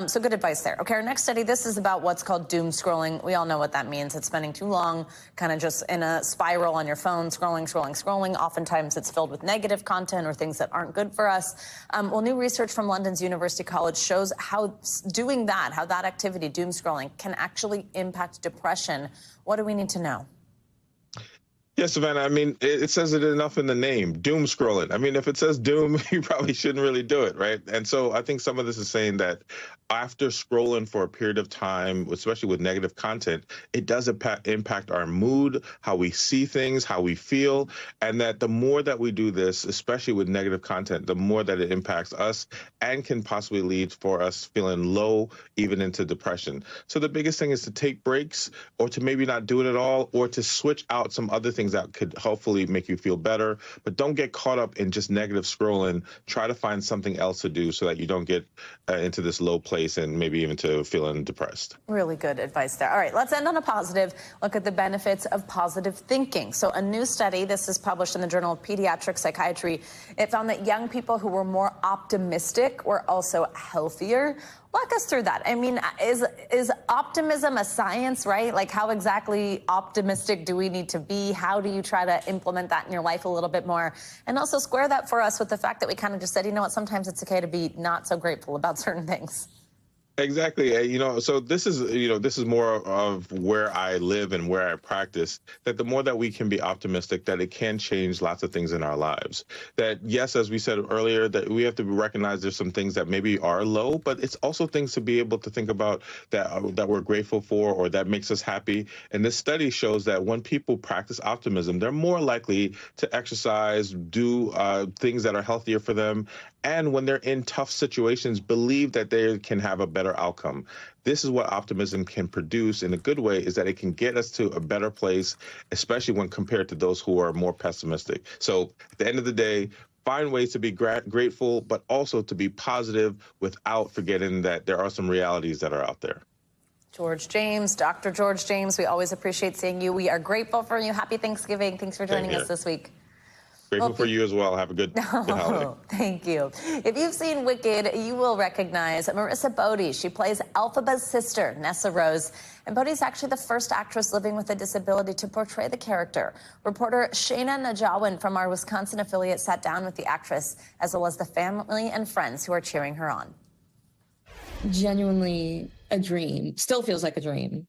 So good advice there. Okay, our next study, this is about what's called doom scrolling. We all know what that means. It's spending too long kind of just in a spiral on your phone, scrolling. Oftentimes it's filled with negative content or things that aren't good for us. Well, new research from London's University College shows how doing that, how that activity, doom scrolling, can actually impact depression. What do we need to know? Yes, Savannah, I mean, it says it enough in the name, doom scrolling. I mean, if it says doom, you probably shouldn't really do it, right? And so I think some of this is saying that after scrolling for a period of time, especially with negative content, it does impact our mood, how we see things, how we feel, and that the more that we do this, especially with negative content, the more that it impacts us and can possibly lead for us feeling low, even into depression. So the biggest thing is to take breaks, or to maybe not do it at all, or to switch out some other things that could hopefully make you feel better. But don't get caught up in just negative scrolling. Try to find something else to do so that you don't get into this low place and maybe even to feeling depressed. Really good advice there. All right, let's end on a positive. Look at the benefits of positive thinking. So a new study, this is published in the Journal of Pediatric Psychiatry, it found that young people who were more optimistic were also healthier. Walk us through that. I mean, is optimism a science, right? Like, how exactly optimistic do we need to be? How do you try to implement that in your life a little bit more? And also square that for us with the fact that we kind of just said, you know what, sometimes it's okay to be not so grateful about certain things. Exactly. So this is more of where I live and where I practice, that the more that we can be optimistic, that it can change lots of things in our lives. That, yes, as we said earlier, that we have to recognize there's some things that maybe are low, but it's also things to be able to think about that we're grateful for or that makes us happy. And this study shows that when people practice optimism, they're more likely to exercise, do things that are healthier for them, and when they're in tough situations, believe that they can have a better outcome. This is what optimism can produce in a good way, is that it can get us to a better place, especially when compared to those who are more pessimistic. So at the end of the day, find ways to be grateful, but also to be positive without forgetting that there are some realities that are out there. George James, Dr. George James, we always appreciate seeing you. We are grateful for you. Happy Thanksgiving. Thanks for joining us this week. Grateful for you as well. Have a good holiday. Thank you. If you've seen Wicked, you will recognize Marissa Bod. She plays Elphaba's sister, Nessa Rose. And Bodhi's actually the first actress living with a disability to portray the character. Reporter Shayna Najawin from our Wisconsin affiliate sat down with the actress, as well as the family and friends who are cheering her on. Genuinely a dream. Still feels like a dream.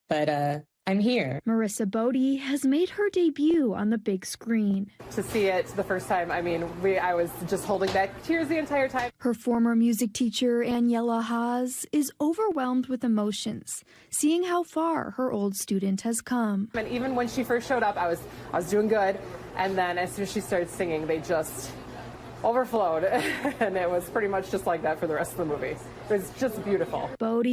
But I'm here. Marissa Bod has made her debut on the big screen. To see it the first time, I mean, I was just holding back tears the entire time. Her former music teacher, Aniela Haas, is overwhelmed with emotions, seeing how far her old student has come. And even when she first showed up, I was doing good. And then as soon as she started singing, they just overflowed. And it was pretty much just like that for the rest of the movie. It was just beautiful. Bod,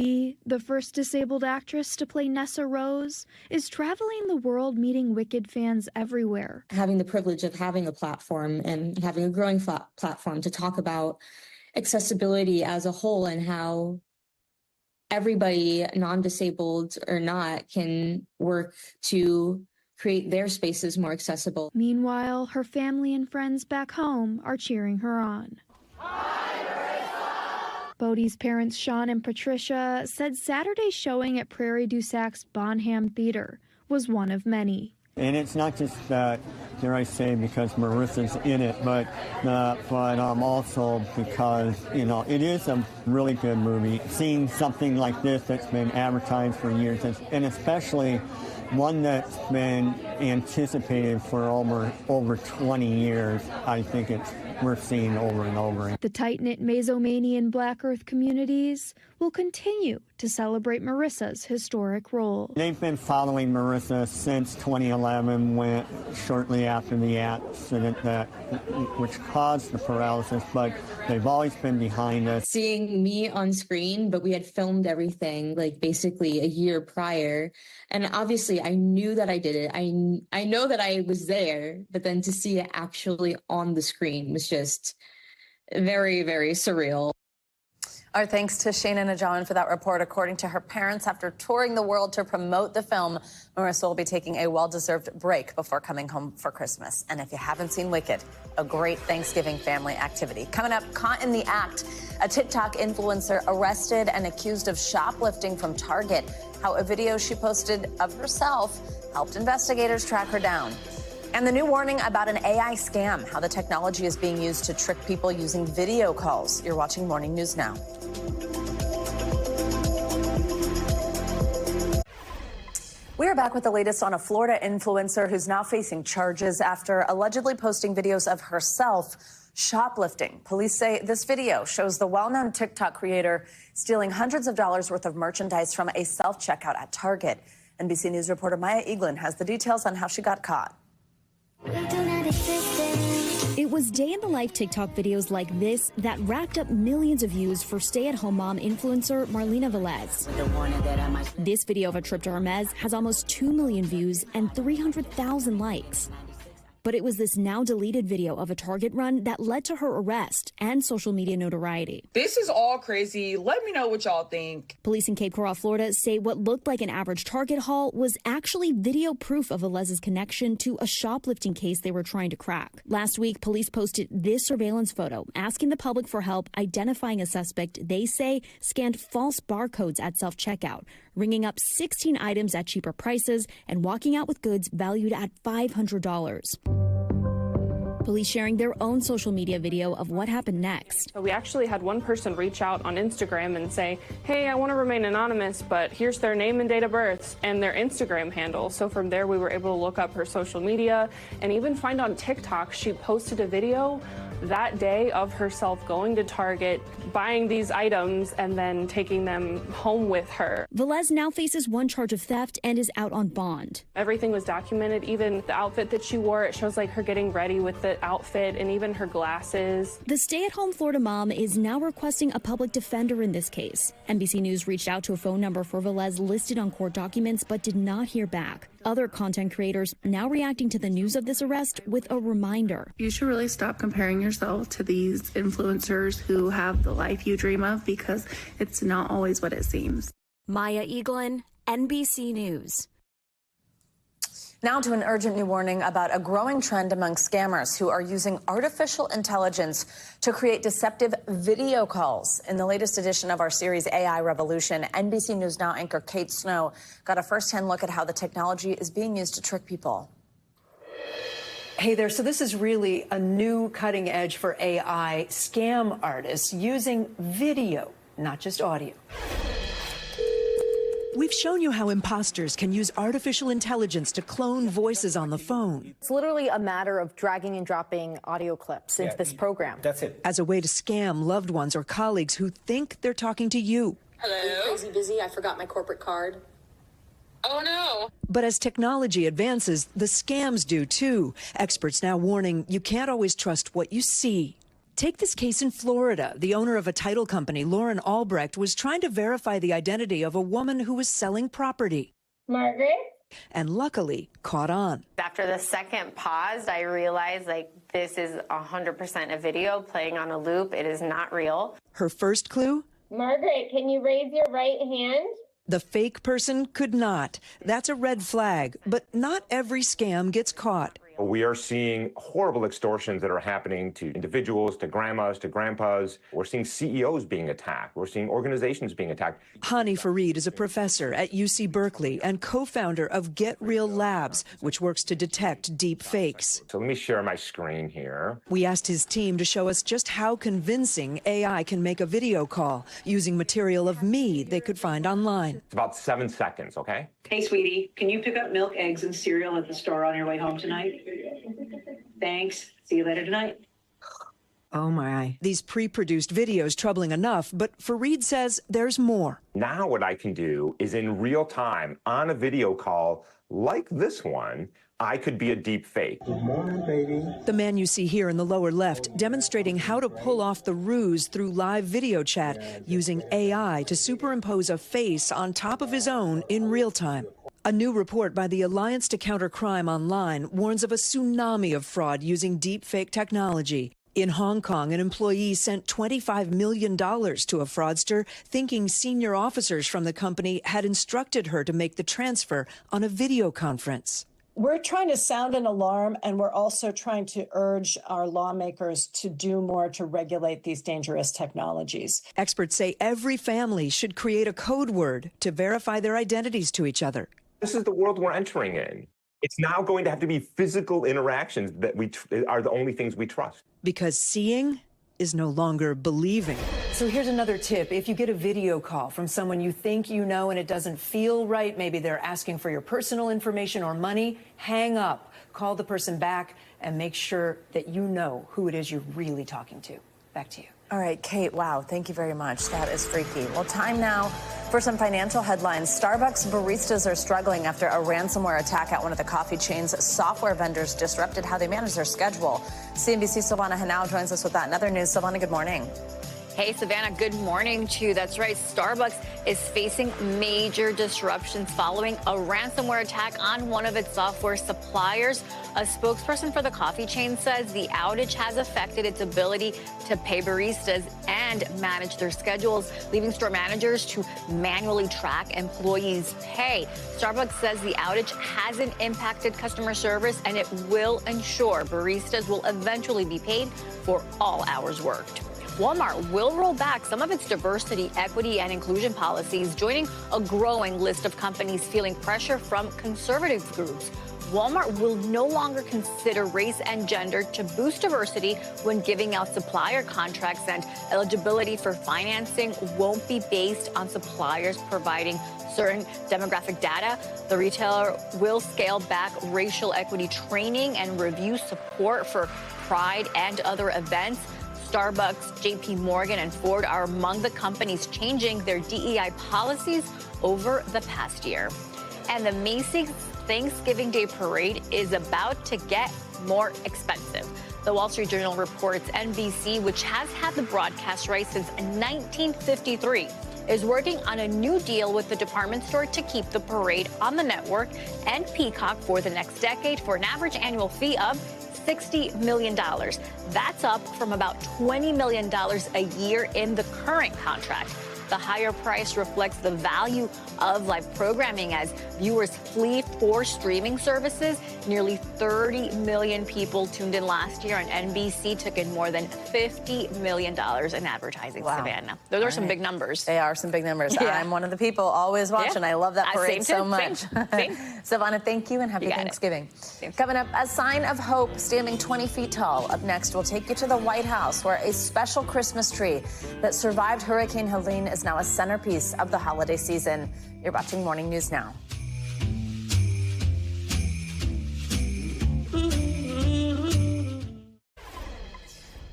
the first disabled actress to play Nessa Rose, is traveling the world meeting Wicked fans everywhere. Having the privilege of having a platform and having a growing platform to talk about accessibility as a whole and how everybody, non-disabled or not, can work to create their spaces more accessible. Meanwhile, her family and friends back home are cheering her on. Bodhi's parents, Sean and Patricia, said Saturday's showing at Prairie du Sac's Bonham Theater was one of many. And it's not just that, dare I say, because Marissa's in it, but also because, it is a really good movie. Seeing something like this that's been advertised for years, and especially one that's been anticipated for over 20 years, I think we're seeing over and over. The tight-knit Mazomanian Black Earth communities will continue to celebrate Marissa's historic role. They've been following Marissa since 2011, shortly after the accident which caused the paralysis, but they've always been behind us. Seeing me on screen, but we had filmed everything like basically a year prior. And obviously I knew that I did it. I know that I was there, but then to see it actually on the screen was just very, very surreal. Our thanks to Shayna Najawin for that report. According to her parents, after touring the world to promote the film, Marissa will be taking a well-deserved break before coming home for Christmas. And if you haven't seen Wicked, a great Thanksgiving family activity. Coming up, caught in the act, a TikTok influencer arrested and accused of shoplifting from Target. How a video she posted of herself helped investigators track her down. And the new warning about an AI scam, how the technology is being used to trick people using video calls. You're watching Morning News Now. We are back with the latest on a Florida influencer who's now facing charges after allegedly posting videos of herself shoplifting. Police say this video shows the well-known TikTok creator stealing hundreds of dollars worth of merchandise from a self-checkout at Target. NBC News reporter Maya Eaglin has the details on how she got caught. It was day-in-the-life TikTok videos like this that racked up millions of views for stay-at-home mom influencer Marlena Velez. This video of a trip to Hermes has almost 2 million views and 300,000 likes. But it was this now deleted video of a Target run that led to her arrest and social media notoriety. This is all crazy. Let me know what y'all think. Police in Cape Coral, Florida say what looked like an average Target haul was actually video proof of Velez's connection to a shoplifting case they were trying to crack. Last week, police posted this surveillance photo asking the public for help identifying a suspect they say scanned false barcodes at self-checkout, ringing up 16 items at cheaper prices and walking out with goods valued at $500. Police sharing their own social media video of what happened next. We actually had one person reach out on Instagram and say, hey, I want to remain anonymous, but here's their name and date of birth and their Instagram handle. So from there, we were able to look up her social media and even find on TikTok, she posted a video that day of herself going to Target, buying these items, and then taking them home with her. Velez now faces one charge of theft and is out on bond. Everything was documented, even the outfit that she wore. It shows like her getting ready with the outfit and even her glasses. The stay-at-home Florida mom is now requesting a public defender in this case. NBC News reached out to a phone number for Velez listed on court documents but did not hear back. Other content creators now reacting to the news of this arrest with a reminder. You should really stop comparing yourself to these influencers who have the life you dream of, because it's not always what it seems. Maya Eaglin, NBC News. Now to an urgent new warning about a growing trend among scammers who are using artificial intelligence to create deceptive video calls. In the latest edition of our series AI Revolution, NBC News Now anchor Kate Snow got a first-hand look at how the technology is being used to trick people. Hey there, so this is really a new cutting edge for AI scam artists using video, not just audio. We've shown you how imposters can use artificial intelligence to clone voices on the phone. It's literally a matter of dragging and dropping audio clips into this program. That's it. As a way to scam loved ones or colleagues who think they're talking to you. Hello? Are you crazy busy? I forgot my corporate card. Oh, no. But as technology advances, the scams do too. Experts now warning you can't always trust what you see. Take this case in Florida. The owner of a title company, Lauren Albrecht, was trying to verify the identity of a woman who was selling property. Margaret? And luckily caught on. After the second pause, I realized this is 100% a video playing on a loop. It is not real. Her first clue? Margaret, can you raise your right hand? The fake person could not. That's a red flag, but not every scam gets caught. We are seeing horrible extortions that are happening to individuals, to grandmas, to grandpas. We're seeing CEOs being attacked. We're seeing organizations being attacked. Hani Farid is a professor at UC Berkeley and co-founder of Get Real Labs, which works to detect deep fakes. So let me share my screen here. We asked his team to show us just how convincing AI can make a video call using material of me they could find online. It's about 7 seconds, okay? Hey, sweetie, can you pick up milk, eggs, and cereal at the store on your way home tonight? Thanks. See you later tonight. Oh, my. These pre-produced videos troubling enough, but Farid says there's more. Now what I can do is in real time on a video call like this one, I could be a deep fake. Good morning, baby. The man you see here in the lower left demonstrating how to pull off the ruse through live video chat using AI to superimpose a face on top of his own in real time. A new report by the Alliance to Counter Crime Online warns of a tsunami of fraud using deepfake technology. In Hong Kong, an employee sent $25 million to a fraudster, thinking senior officers from the company had instructed her to make the transfer on a video conference. We're trying to sound an alarm, and we're also trying to urge our lawmakers to do more to regulate these dangerous technologies. Experts say every family should create a code word to verify their identities to each other. This is the world we're entering in. It's now going to have to be physical interactions that are the only things we trust. Because seeing is no longer believing. So here's another tip. If you get a video call from someone you think you know and it doesn't feel right, maybe they're asking for your personal information or money, hang up. Call the person back and make sure that you know who it is you're really talking to. Back to you. All right, Kate, wow, thank you very much. That is freaky. Well, time now for some financial headlines. Starbucks baristas are struggling after a ransomware attack at one of the coffee chain's software vendors disrupted how they manage their schedule. CNBC's Silvana Henao joins us with that and other news. Silvana, good morning. Hey, Savannah, good morning to you. That's right. Starbucks is facing major disruptions following a ransomware attack on one of its software suppliers. A spokesperson for the coffee chain says the outage has affected its ability to pay baristas and manage their schedules, leaving store managers to manually track employees' pay. Starbucks says the outage hasn't impacted customer service, and it will ensure baristas will eventually be paid for all hours worked. Walmart will roll back some of its diversity, equity, and inclusion policies, joining a growing list of companies feeling pressure from conservative groups. Walmart will no longer consider race and gender to boost diversity when giving out supplier contracts, and eligibility for financing won't be based on suppliers providing certain demographic data. The retailer will scale back racial equity training and review support for Pride and other events. Starbucks, JP Morgan, and Ford are among the companies changing their DEI policies over the past year. And the Macy's Thanksgiving Day Parade is about to get more expensive. The Wall Street Journal reports NBC, which has had the broadcast rights since 1953, is working on a new deal with the department store to keep the parade on the network and Peacock for the next decade for an average annual fee of $60 million. That's up from about $20 million a year in the current contract. The higher price reflects the value of live programming as viewers flee for streaming services. Nearly 30 million people tuned in last year, and NBC took in more than $50 million in advertising. Wow. Savannah. Those are some big numbers. They are some big numbers. Yeah. I'm one of the people always watching. I love that parade so much. Same. Savannah, thank you and happy Thanksgiving. Coming up, a sign of hope standing 20 feet tall. Up next, we'll take you to the White House, where a special Christmas tree that survived Hurricane Helene is now a centerpiece of the holiday season. You're watching Morning News Now.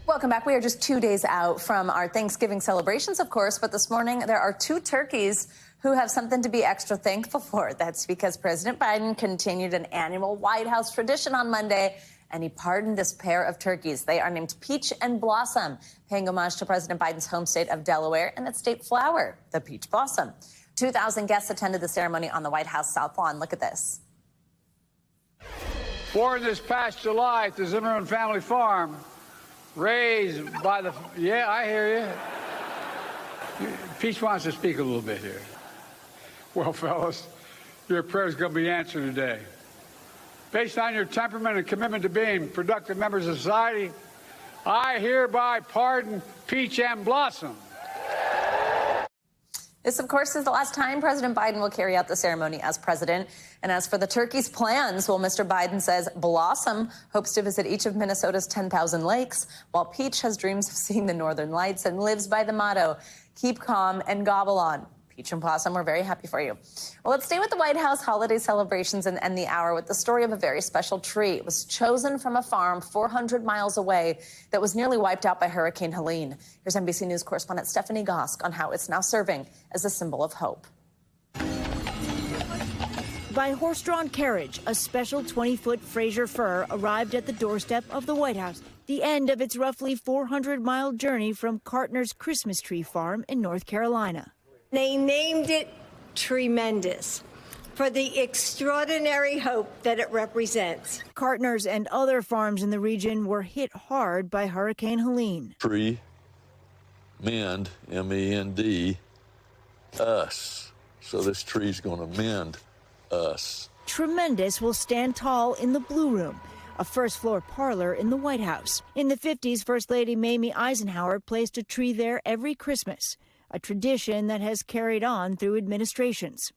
Welcome back. We are just 2 days out from our Thanksgiving celebrations, of course, but this morning there are two turkeys who have something to be extra thankful for. That's because President Biden continued an annual White House tradition on Monday, and he pardoned this pair of turkeys. They are named Peach and Blossom, paying homage to President Biden's home state of Delaware and its state flower, the peach blossom. 2,000 guests attended the ceremony on the White House South Lawn. Look at this. Born this past July at the Zimmerman family farm, raised by the... Yeah, I hear you. Peach wants to speak a little bit here. Well, fellas, your prayer's going to be answered today. Based on your temperament and commitment to being productive members of society, I hereby pardon Peach and Blossom. This, of course, is the last time President Biden will carry out the ceremony as president. And as for the turkey's plans, well, Mr. Biden says Blossom hopes to visit each of Minnesota's 10,000 lakes, while Peach has dreams of seeing the northern lights and lives by the motto, keep calm and gobble on. Peach and Blossom, we're very happy for you. Well, let's stay with the White House holiday celebrations and end the hour with the story of a very special tree. It was chosen from a farm 400 miles away that was nearly wiped out by Hurricane Helene. Here's NBC News correspondent Stephanie Gosk on how it's now serving as a symbol of hope. By horse-drawn carriage, a special 20-foot Fraser fir arrived at the doorstep of the White House, the end of its roughly 400-mile journey from Cartner's Christmas Tree Farm in North Carolina. They named it Tremendous for the extraordinary hope that it represents. Cartner's and other farms in the region were hit hard by Hurricane Helene. Tree, mend, M-E-N-D, us. So this tree's going to mend us. Tremendous will stand tall in the Blue Room, a first-floor parlor in the White House. In the 50s, First Lady Mamie Eisenhower placed a tree there every Christmas, a tradition that has carried on through administrations.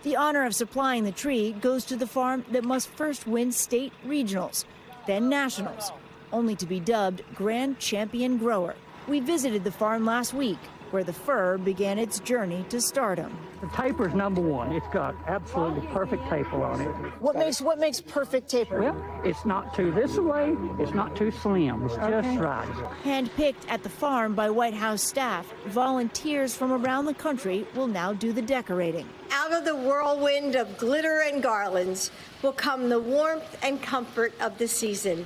The honor of supplying the tree goes to the farm that must first win state regionals, then nationals, only to be dubbed Grand Champion Grower. We visited the farm last week, where the fir began its journey to stardom. The taper's number one. It's got absolutely perfect taper on it. What makes perfect taper? Well, it's not too this way, it's not too slim. It's just right. Hand-picked at the farm by White House staff, volunteers from around the country will now do the decorating. Out of the whirlwind of glitter and garlands will come the warmth and comfort of the season.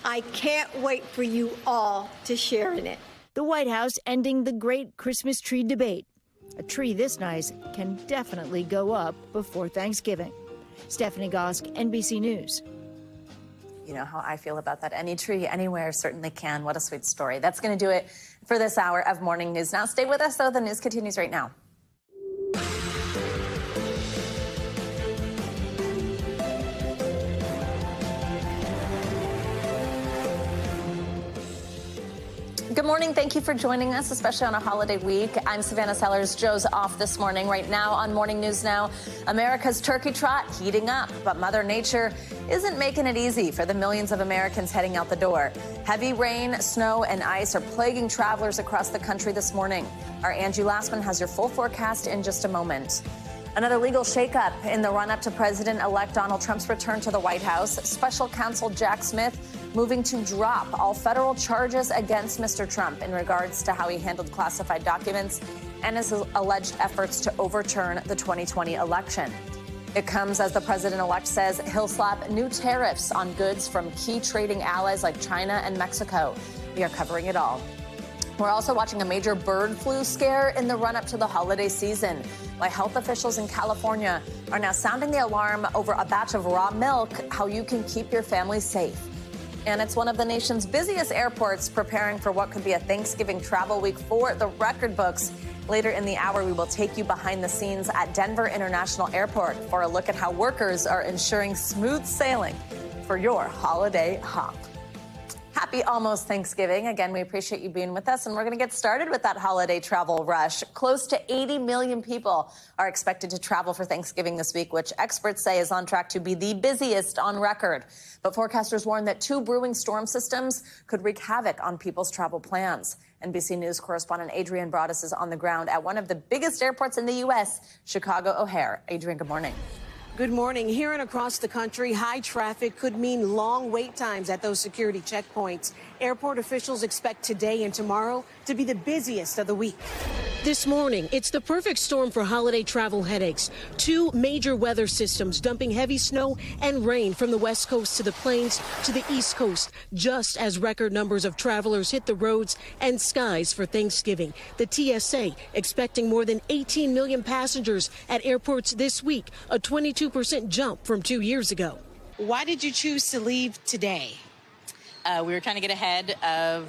I can't wait for you all to share in it. The White House ending the great Christmas tree debate. A tree this nice can definitely go up before Thanksgiving. Stephanie Gosk, NBC News. You know how I feel about that. Any tree, anywhere, certainly can. What a sweet story. That's going to do it for this hour of Morning News Now. Stay with us, though. The news continues right now. Good morning. Thank you for joining us, especially on a holiday week. I'm Savannah Sellers. Joe's off this morning. Right now on Morning News Now, America's turkey trot heating up, but Mother Nature isn't making it easy for the millions of Americans heading out the door. Heavy rain, snow, and ice are plaguing travelers across the country this morning. Our Angie Lassman has your full forecast in just a moment. Another legal shakeup in the run-up to President-elect Donald Trump's return to the White House. Special counsel Jack Smith moving to drop all federal charges against Mr. Trump in regards to how he handled classified documents and his alleged efforts to overturn the 2020 election. It comes as the president-elect says he'll slap new tariffs on goods from key trading allies like China and Mexico. We are covering it all. We're also watching a major bird flu scare in the run-up to the holiday season. Why health officials in California are now sounding the alarm over a batch of raw milk, how you can keep your family safe. And it's one of the nation's busiest airports preparing for what could be a Thanksgiving travel week for the record books. Later in the hour, we will take you behind the scenes at Denver International Airport for a look at how workers are ensuring smooth sailing for your holiday hop. Happy almost Thanksgiving. Again, we appreciate you being with us, and we're going to get started with that holiday travel rush. Close to 80 million people are expected to travel for Thanksgiving this week, which experts say is on track to be the busiest on record. But forecasters warn that two brewing storm systems could wreak havoc on people's travel plans. NBC News correspondent Adrian Broaddus is on the ground at one of the biggest airports in the U.S., Chicago O'Hare. Adrian, good morning. Good morning. Here and across the country, high traffic could mean long wait times at those security checkpoints. Airport officials expect today and tomorrow to be the busiest of the week. This morning, it's the perfect storm for holiday travel headaches. Two major weather systems dumping heavy snow and rain from the West Coast to the plains to the East Coast, just as record numbers of travelers hit the roads and skies for Thanksgiving. The TSA expecting more than 18 million passengers at airports this week, a 22% jump from 2 years ago. Why did you choose to leave today? We were trying to get ahead of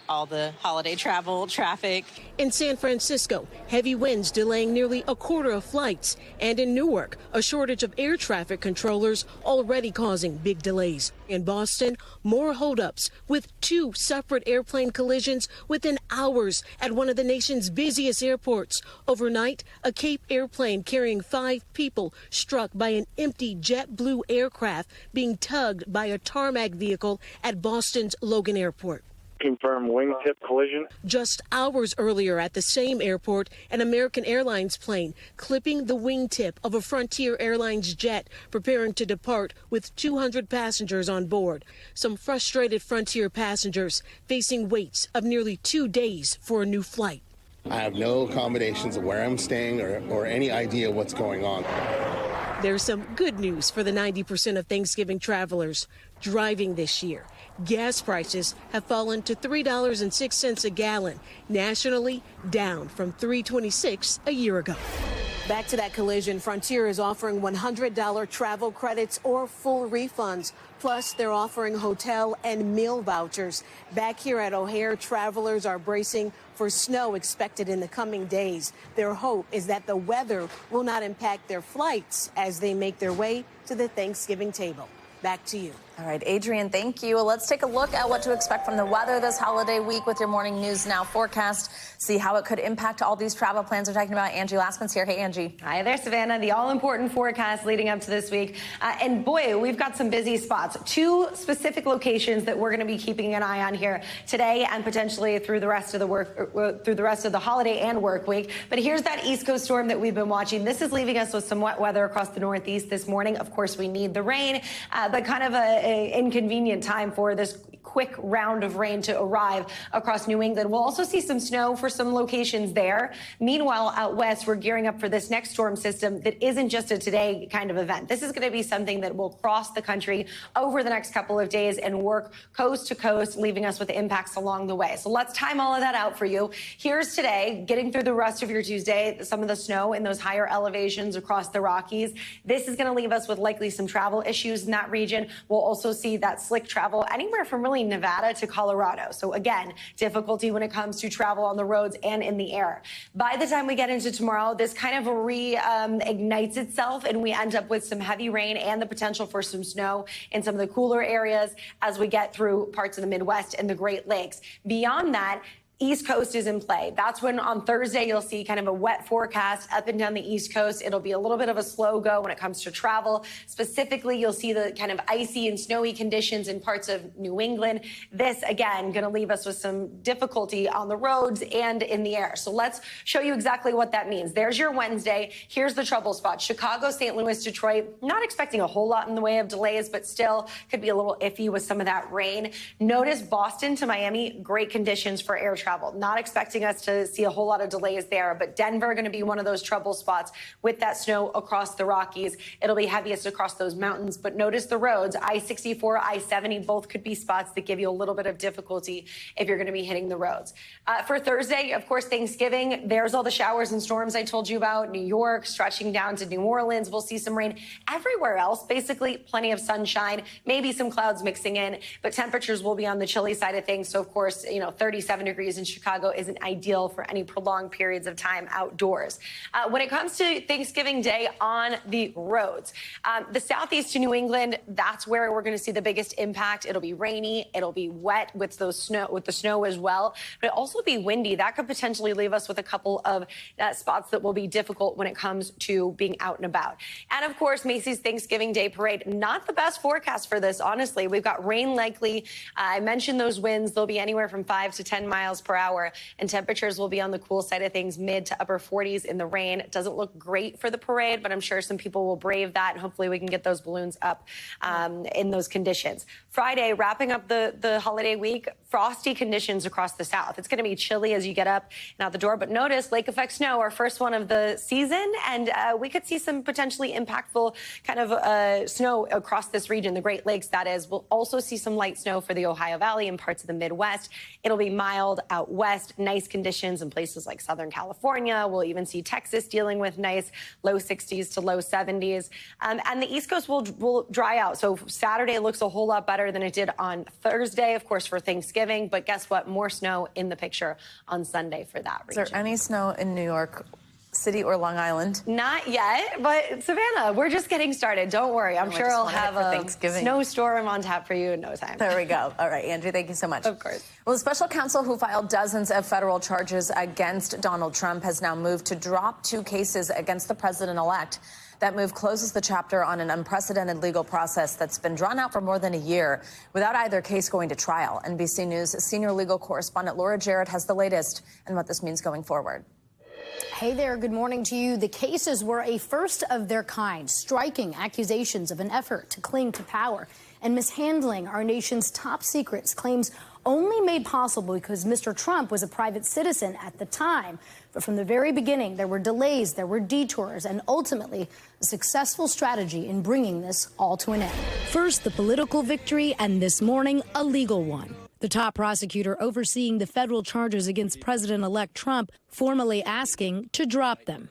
all the holiday travel traffic. In San Francisco, heavy winds delaying nearly a quarter of flights. And in Newark, a shortage of air traffic controllers already causing big delays. In Boston, more holdups with two separate airplane collisions within hours at one of the nation's busiest airports. Overnight, a Cape airplane carrying 5 people struck by an empty JetBlue aircraft being tugged by a tarmac vehicle at Boston's Logan Airport. Confirmed wingtip collision. Just hours earlier at the same airport, an American Airlines plane clipping the wingtip of a Frontier Airlines jet preparing to depart with 200 passengers on board. Some frustrated Frontier passengers facing waits of nearly 2 days for a new flight. I have no accommodations of where I'm staying or any idea what's going on. There's some good news for the 90% of Thanksgiving travelers driving this year. Gas prices have fallen to $3.06 a gallon, nationally down from $3.26 a year ago. Back to that collision, Frontier is offering $100 travel credits or full refunds. Plus, they're offering hotel and meal vouchers. Back here at O'Hare, travelers are bracing for snow expected in the coming days. Their hope is that the weather will not impact their flights as they make their way to the Thanksgiving table. Back to you. All right, Adrian, thank you. Well, let's take a look at what to expect from the weather this holiday week with your Morning News Now forecast. See how it could impact all these travel plans we're talking about. Angie Lassman's here. Hey, Angie. Hi there, Savannah. The all-important forecast leading up to this week. And boy, we've got some busy spots. 2 specific locations that we're going to be keeping an eye on here today and potentially through the rest of the holiday and work week. But here's that East Coast storm that we've been watching. This is leaving us with some wet weather across the Northeast this morning. Of course, we need the rain, but kind of a inconvenient time for this quick round of rain to arrive across New England. We'll also see some snow for some locations there. Meanwhile, out west, we're gearing up for this next storm system that isn't just a today kind of event. This is going to be something that will cross the country over the next couple of days and work coast to coast, leaving us with impacts along the way. So let's time all of that out for you. Here's today, getting through the rest of your Tuesday, some of the snow in those higher elevations across the Rockies. This is going to leave us with likely some travel issues in that region. We'll also see that slick travel anywhere from really Nevada to Colorado. So again, difficulty when it comes to travel on the roads and in the air. By the time we get into tomorrow, this kind of reignites itself and we end up with some heavy rain and the potential for some snow in some of the cooler areas as we get through parts of the Midwest and the Great Lakes. Beyond that, East Coast is in play. That's when on Thursday you'll see kind of a wet forecast up and down the East Coast. It'll be a little bit of a slow go when it comes to travel. Specifically, you'll see the kind of icy and snowy conditions in parts of New England. This, again, going to leave us with some difficulty on the roads and in the air. So let's show you exactly what that means. There's your Wednesday. Here's the trouble spot. Chicago, St. Louis, Detroit. Not expecting a whole lot in the way of delays, but still could be a little iffy with some of that rain. Notice Boston to Miami, great conditions for air travel. Not expecting us to see a whole lot of delays there, but Denver going to be one of those trouble spots with that snow across the Rockies. It'll be heaviest across those mountains, but notice the roads, I-64, I-70, both could be spots that give you a little bit of difficulty if you're going to be hitting the roads. For Thursday, of course, Thanksgiving, there's all the showers and storms I told you about. New York, stretching down to New Orleans. We'll see some rain everywhere else. Basically, plenty of sunshine, maybe some clouds mixing in, but temperatures will be on the chilly side of things. So, of course, 37 degrees in Chicago isn't ideal for any prolonged periods of time outdoors. When it comes to Thanksgiving Day on the roads, the southeast to New England, that's where we're going to see the biggest impact. It'll be rainy. It'll be wet with the snow as well, but it'll also be windy. That could potentially leave us with a couple of spots that will be difficult when it comes to being out and about. And of course, Macy's Thanksgiving Day Parade, not the best forecast for this, honestly. We've got rain likely. I mentioned those winds. They'll be anywhere from 5 to 10 miles per hour, and temperatures will be on the cool side of things, mid to upper 40s in the rain. It doesn't look great for the parade, but I'm sure some people will brave that, and hopefully we can get those balloons up in those conditions. Friday, wrapping up the holiday week, frosty conditions across the south. It's going to be chilly as you get up and out the door, but notice lake effect snow, our first one of the season, and we could see some potentially impactful kind of snow across this region, the Great Lakes, that is. We'll also see some light snow for the Ohio Valley and parts of the Midwest. It'll be mild out west, nice conditions in places like Southern California. We'll even see Texas dealing with nice low 60s to low 70s. And the East Coast will dry out. So Saturday looks a whole lot better than it did on Thursday, of course, for Thanksgiving. But guess what? More snow in the picture on Sunday for that region. Is there any snow in New York City or Long Island? Not yet, but Savannah, we're just getting started. Don't worry. I'm sure I'll have a snowstorm on tap for you in no time. There we go. All right, Andrew, thank you so much. Of course. Well, the special counsel who filed dozens of federal charges against Donald Trump has now moved to drop 2 cases against the president-elect. That move closes the chapter on an unprecedented legal process that's been drawn out for more than a year without either case going to trial. NBC News senior legal correspondent Laura Jarrett has the latest and what this means going forward. Hey there, good morning to you. The cases were a first of their kind, striking accusations of an effort to cling to power and mishandling our nation's top secrets, claims only made possible because Mr. Trump was a private citizen at the time. But from the very beginning, there were delays, there were detours, and ultimately a successful strategy in bringing this all to an end. First, the political victory, and this morning, a legal one. The top prosecutor overseeing the federal charges against President-elect Trump formally asking to drop them.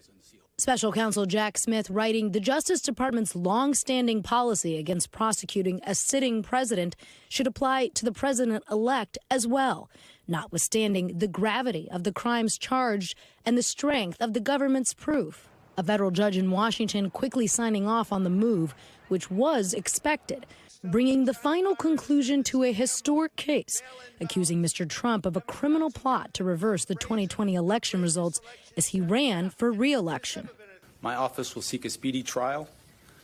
Special counsel Jack Smith writing the Justice Department's long-standing policy against prosecuting a sitting president should apply to the president-elect as well, notwithstanding the gravity of the crimes charged and the strength of the government's proof. A federal judge in Washington quickly signing off on the move, which was expected, bringing the final conclusion to a historic case, accusing Mr. Trump of a criminal plot to reverse the 2020 election results as he ran for re-election. My office will seek a speedy trial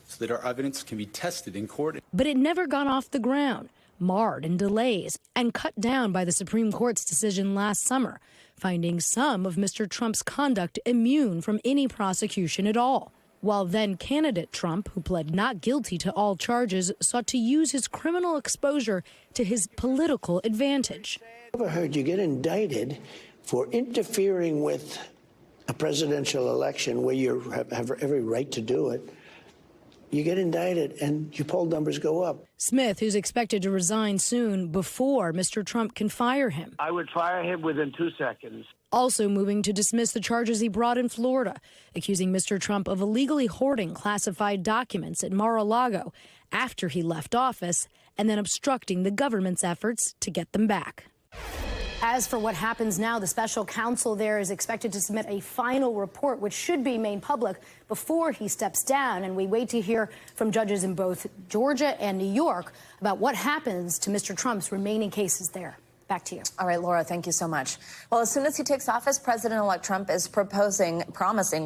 so that our evidence can be tested in court. But it never got off the ground, marred in delays, and cut down by the Supreme Court's decision last summer, finding some of Mr. Trump's conduct immune from any prosecution at all. while then-candidate Trump, who pled not guilty to all charges, sought to use his criminal exposure to his political advantage. I've ever heard you get indicted for interfering with a presidential election where you have every right to do it. You get indicted and your poll numbers go up. Smith, who's expected to resign soon before Mr. Trump can fire him. I would fire him within 2 seconds. Also moving to dismiss the charges he brought in Florida, accusing Mr. Trump of illegally hoarding classified documents at Mar-a-Lago after he left office and then obstructing the government's efforts to get them back. As for what happens now, the special counsel there is expected to submit a final report, which should be made public before he steps down. And we wait to hear from judges in both Georgia and New York about what happens to Mr. Trump's remaining cases there. Back to you. All right, Laura, thank you so much. Well, as soon as he takes office, President-elect Trump is promising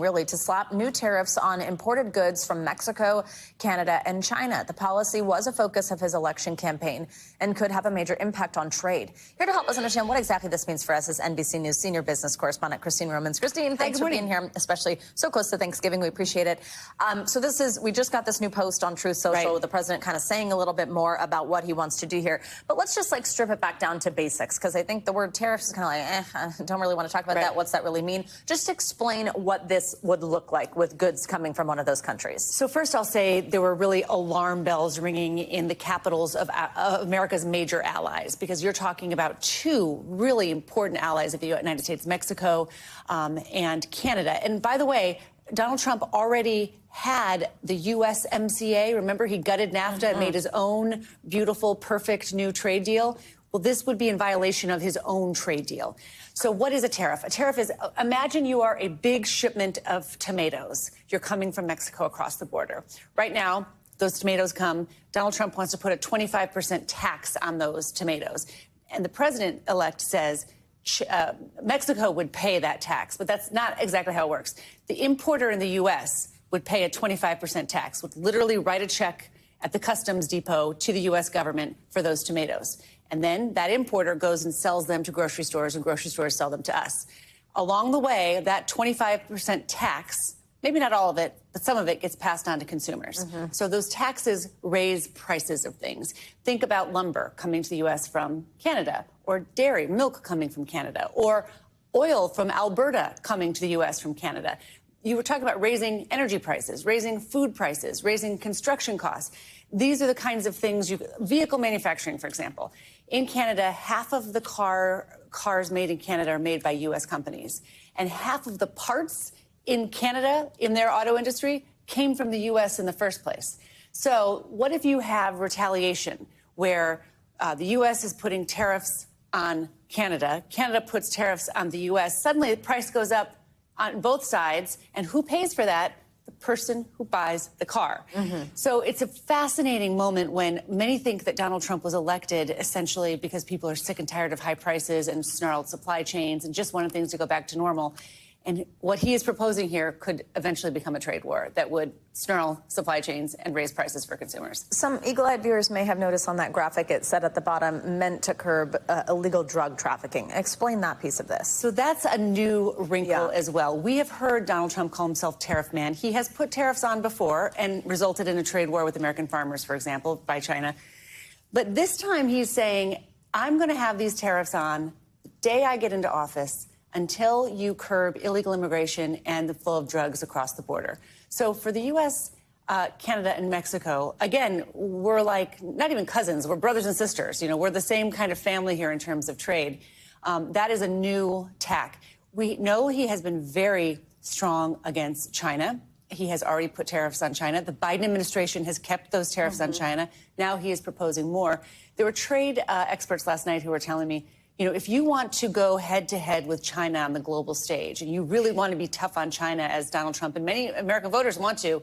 really, to slap new tariffs on imported goods from Mexico, Canada, and China. The policy was a focus of his election campaign and could have a major impact on trade. Here to help us understand what exactly this means for us is NBC News senior business correspondent Christine Romans. Christine, thanks for being here, especially so close to Thanksgiving. We appreciate it. We just got this new post on Truth Social, with the president kind of saying a little bit more about what he wants to do here. But let's just strip it back down to basics, because I think the word tariffs is kind of I don't really want to talk about that. What's that really mean? Just explain what this would look like with goods coming from one of those countries. So first I'll say there were really alarm bells ringing in the capitals of America's major allies, because you're talking about two really important allies of the United States, Mexico and Canada. And by the way, Donald Trump already had the USMCA. Remember, he gutted NAFTA and made his own beautiful, perfect new trade deal. Well, this would be in violation of his own trade deal. So what is a tariff? A tariff is, imagine you are a big shipment of tomatoes. You're coming from Mexico across the border. Right now, those tomatoes come. Donald Trump wants to put a 25% tax on those tomatoes. And the president-elect says Mexico would pay that tax, but that's not exactly how it works. The importer in the U.S. would pay a 25% tax, would literally write a check at the customs depot to the U.S. government for those tomatoes. And then that importer goes and sells them to grocery stores, and grocery stores sell them to us. Along the way, that 25% tax, maybe not all of it, but some of it gets passed on to consumers. So those taxes raise prices of things. Think about lumber coming to the U.S. from Canada, or dairy, milk coming from Canada, or oil from Alberta coming to the U.S. from Canada. You were talking about raising energy prices, raising food prices, raising construction costs. These are the kinds of things vehicle manufacturing, for example. In Canada, half of the cars made in Canada are made by U.S. companies. And half of the parts in Canada, in their auto industry, came from the U.S. in the first place. So what if you have retaliation where the U.S. is putting tariffs on Canada, Canada puts tariffs on the U.S., suddenly the price goes up on both sides, and who pays for that? The person who buys the car. So it's a fascinating moment when many think that Donald Trump was elected essentially because people are sick and tired of high prices and snarled supply chains and just wanted things to go back to normal. And what he is proposing here could eventually become a trade war that would snarl supply chains and raise prices for consumers. Some eagle-eyed viewers may have noticed on that graphic it said at the bottom, meant to curb illegal drug trafficking. Explain that piece of this. So that's a new wrinkle as well. We have heard Donald Trump call himself tariff man. He has put tariffs on before and resulted in a trade war with American farmers, for example, by China. But this time he's saying, I'm going to have these tariffs on the day I get into office until you curb illegal immigration and the flow of drugs across the border. So for the U.S., Canada, and Mexico, again, we're like not even cousins, we're brothers and sisters. You know, we're the same kind of family here in terms of trade. That is a new tack. We know he has been very strong against China. He has already put tariffs on China. The Biden administration has kept those tariffs on China. Now he is proposing more. There were trade experts last night who were telling me, you know, if you want to go head-to-head with China on the global stage, and you really want to be tough on China, as Donald Trump and many American voters want to,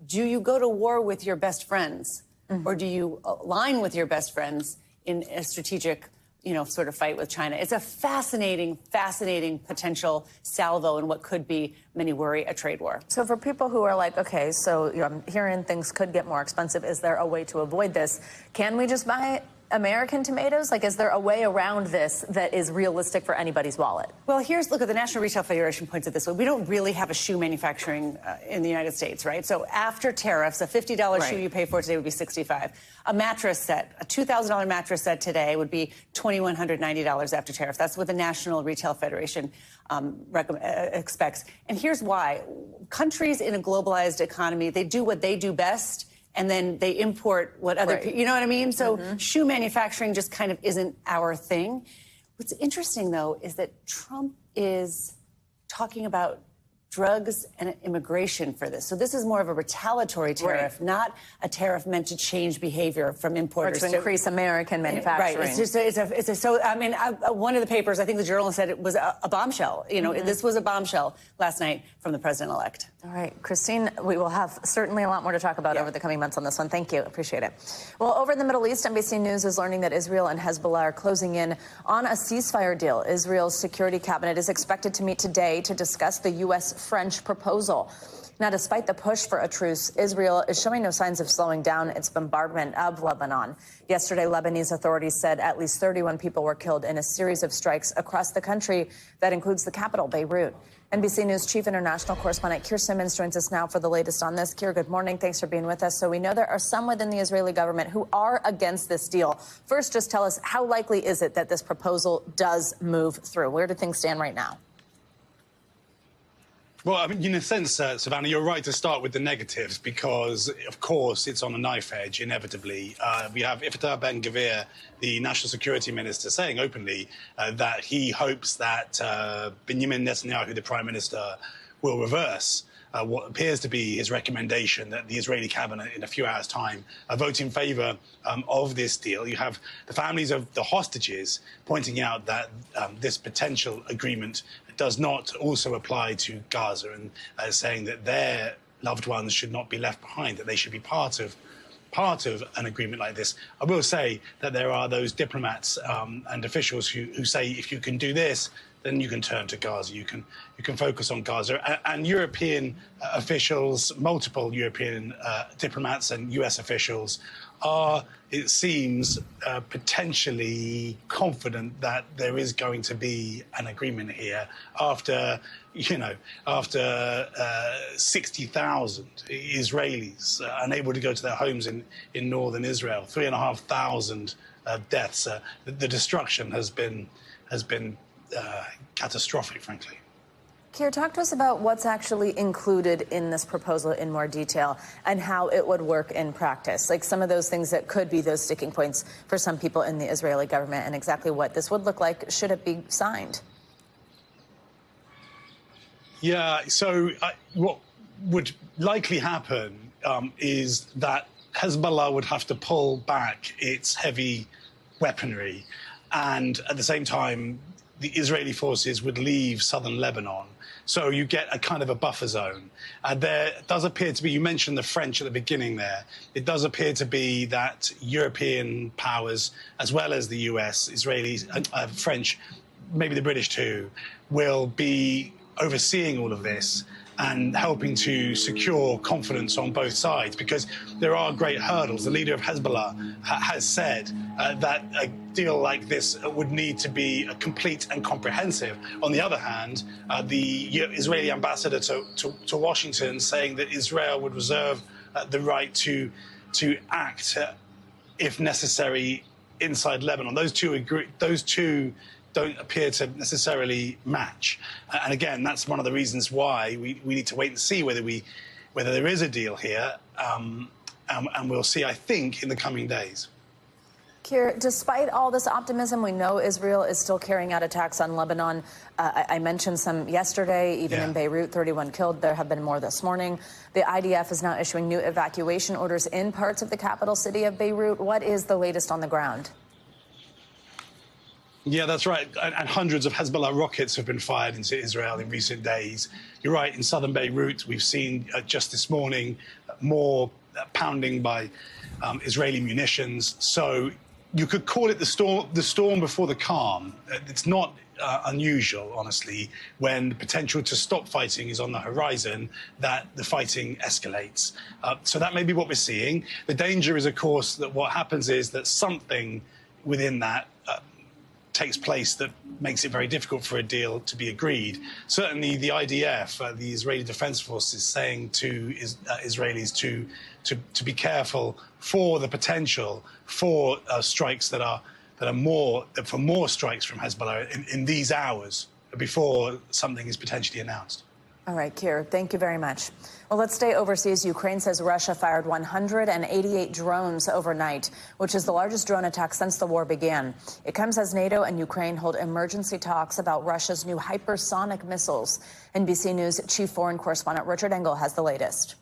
do you go to war with your best friends? Or do you align with your best friends in a strategic, you know, sort of fight with China? It's a fascinating, fascinating potential salvo in what could be, many worry, a trade war. So for people who are like, okay, so I'm hearing things could get more expensive, is there a way to avoid this? Can we just buy American tomatoes? Like, is there a way around this that is realistic for anybody's wallet? Well, look, the National Retail Federation points it this way. We don't really have a shoe manufacturing in the United States, right? So after tariffs, a $50 shoe you pay for today would be $65. A mattress set, a $2,000 mattress set today would be $2,190 after tariffs. That's what the National Retail Federation expects. And here's why. Countries in a globalized economy, they do what they do best, and then they import what other people, you know what I mean? So shoe manufacturing just kind of isn't our thing. What's interesting, though, is that Trump is talking about drugs and immigration for this. So this is more of a retaliatory tariff, not a tariff meant to change behavior from importers. Or to increase American manufacturing. Right. One of the papers, I think the journalist said it was a bombshell. You know, this was a bombshell last night from the president-elect. All right, Christine, we will have certainly a lot more to talk about over the coming months on this one. Thank you. Appreciate it. Well, over in the Middle East, NBC News is learning that Israel and Hezbollah are closing in on a ceasefire deal. Israel's security cabinet is expected to meet today to discuss the U.S.-French proposal. Now, despite the push for a truce, Israel is showing no signs of slowing down its bombardment of Lebanon. Yesterday, Lebanese authorities said at least 31 people were killed in a series of strikes across the country. That includes the capital, Beirut. NBC News chief international correspondent Keir Simmons joins us now for the latest on this. Keir, good morning. Thanks for being with us. So we know there are some within the Israeli government who are against this deal. First, just tell us, how likely is it that this proposal does move through? Where do things stand right now? Well, I mean, in a sense, Savannah, you're right to start with the negatives because, of course, it's on a knife edge, inevitably. We have Itamar Ben-Gvir, the national security minister, saying openly that he hopes that Benjamin Netanyahu, the prime minister, will reverse what appears to be his recommendation that the Israeli cabinet, in a few hours' time, vote in favour of this deal. You have the families of the hostages pointing out that this potential agreement does not also apply to Gaza and saying that their loved ones should not be left behind, that they should be part of an agreement like this. I will say that there are those diplomats and officials who say if you can do this, then you can turn to Gaza. You can focus on Gaza. And European officials, multiple European diplomats and US officials are, it seems, potentially confident that there is going to be an agreement here after 60,000 Israelis unable to go to their homes in northern Israel, 3,500 deaths. The destruction has been catastrophic, frankly. Keir, talk to us about what's actually included in this proposal in more detail and how it would work in practice, like some of those things that could be those sticking points for some people in the Israeli government and exactly what this would look like should it be signed. Yeah, so what would likely happen is that Hezbollah would have to pull back its heavy weaponry, and at the same time, the Israeli forces would leave southern Lebanon. So you get a kind of a buffer zone. There does appear to be, you mentioned the French at the beginning there, it does appear to be that European powers, as well as the US, Israelis, French, maybe the British too, will be overseeing all of this and helping to secure confidence on both sides, because there are great hurdles. The leader of Hezbollah has said that a deal like this would need to be complete and comprehensive. On the other hand, the Israeli ambassador to Washington saying that Israel would reserve the right to act, if necessary, inside Lebanon. Those two don't appear to necessarily match. And again, that's one of the reasons why we need to wait and see whether there is a deal here. And we'll see, I think, in the coming days. Keir, despite all this optimism, we know Israel is still carrying out attacks on Lebanon. I mentioned some yesterday, even in Beirut, 31 killed. There have been more this morning. The IDF is now issuing new evacuation orders in parts of the capital city of Beirut. What is the latest on the ground? Yeah, that's right. And hundreds of Hezbollah rockets have been fired into Israel in recent days. You're right, in southern Beirut, we've seen just this morning more pounding by Israeli munitions. So you could call it the storm before the calm. It's not unusual, honestly, when the potential to stop fighting is on the horizon, that the fighting escalates. So that may be what we're seeing. The danger is, of course, that what happens is that something within that takes place that makes it very difficult for a deal to be agreed. Certainly the IDF, the Israeli Defense Forces, saying to Israelis to be careful for the potential for strikes that are more strikes from Hezbollah in these hours before something is potentially announced. All right, Keir, thank you very much. Well, let's stay overseas. Ukraine says Russia fired 188 drones overnight, which is the largest drone attack since the war began. It comes as NATO and Ukraine hold emergency talks about Russia's new hypersonic missiles. NBC News chief foreign correspondent Richard Engel has the latest.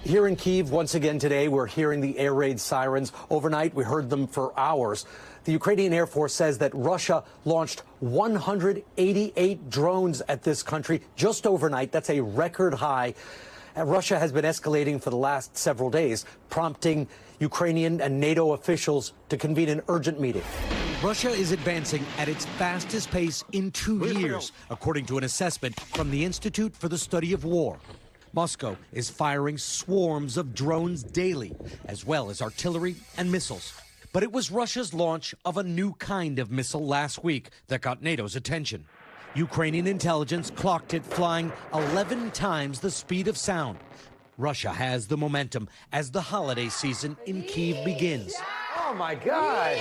Here in Kyiv, once again today, we're hearing the air raid sirens. Overnight, we heard them for hours. The Ukrainian Air Force says that Russia launched 188 drones at this country just overnight. That's a record high. And Russia has been escalating for the last several days, prompting Ukrainian and NATO officials to convene an urgent meeting. Russia is advancing at its fastest pace in 2 years, according to an assessment from the Institute for the Study of War. Moscow is firing swarms of drones daily, as well as artillery and missiles. But it was Russia's launch of a new kind of missile last week that got NATO's attention. Ukrainian intelligence clocked it flying 11 times the speed of sound. Russia has the momentum as the holiday season in Kyiv begins. Oh, my gosh.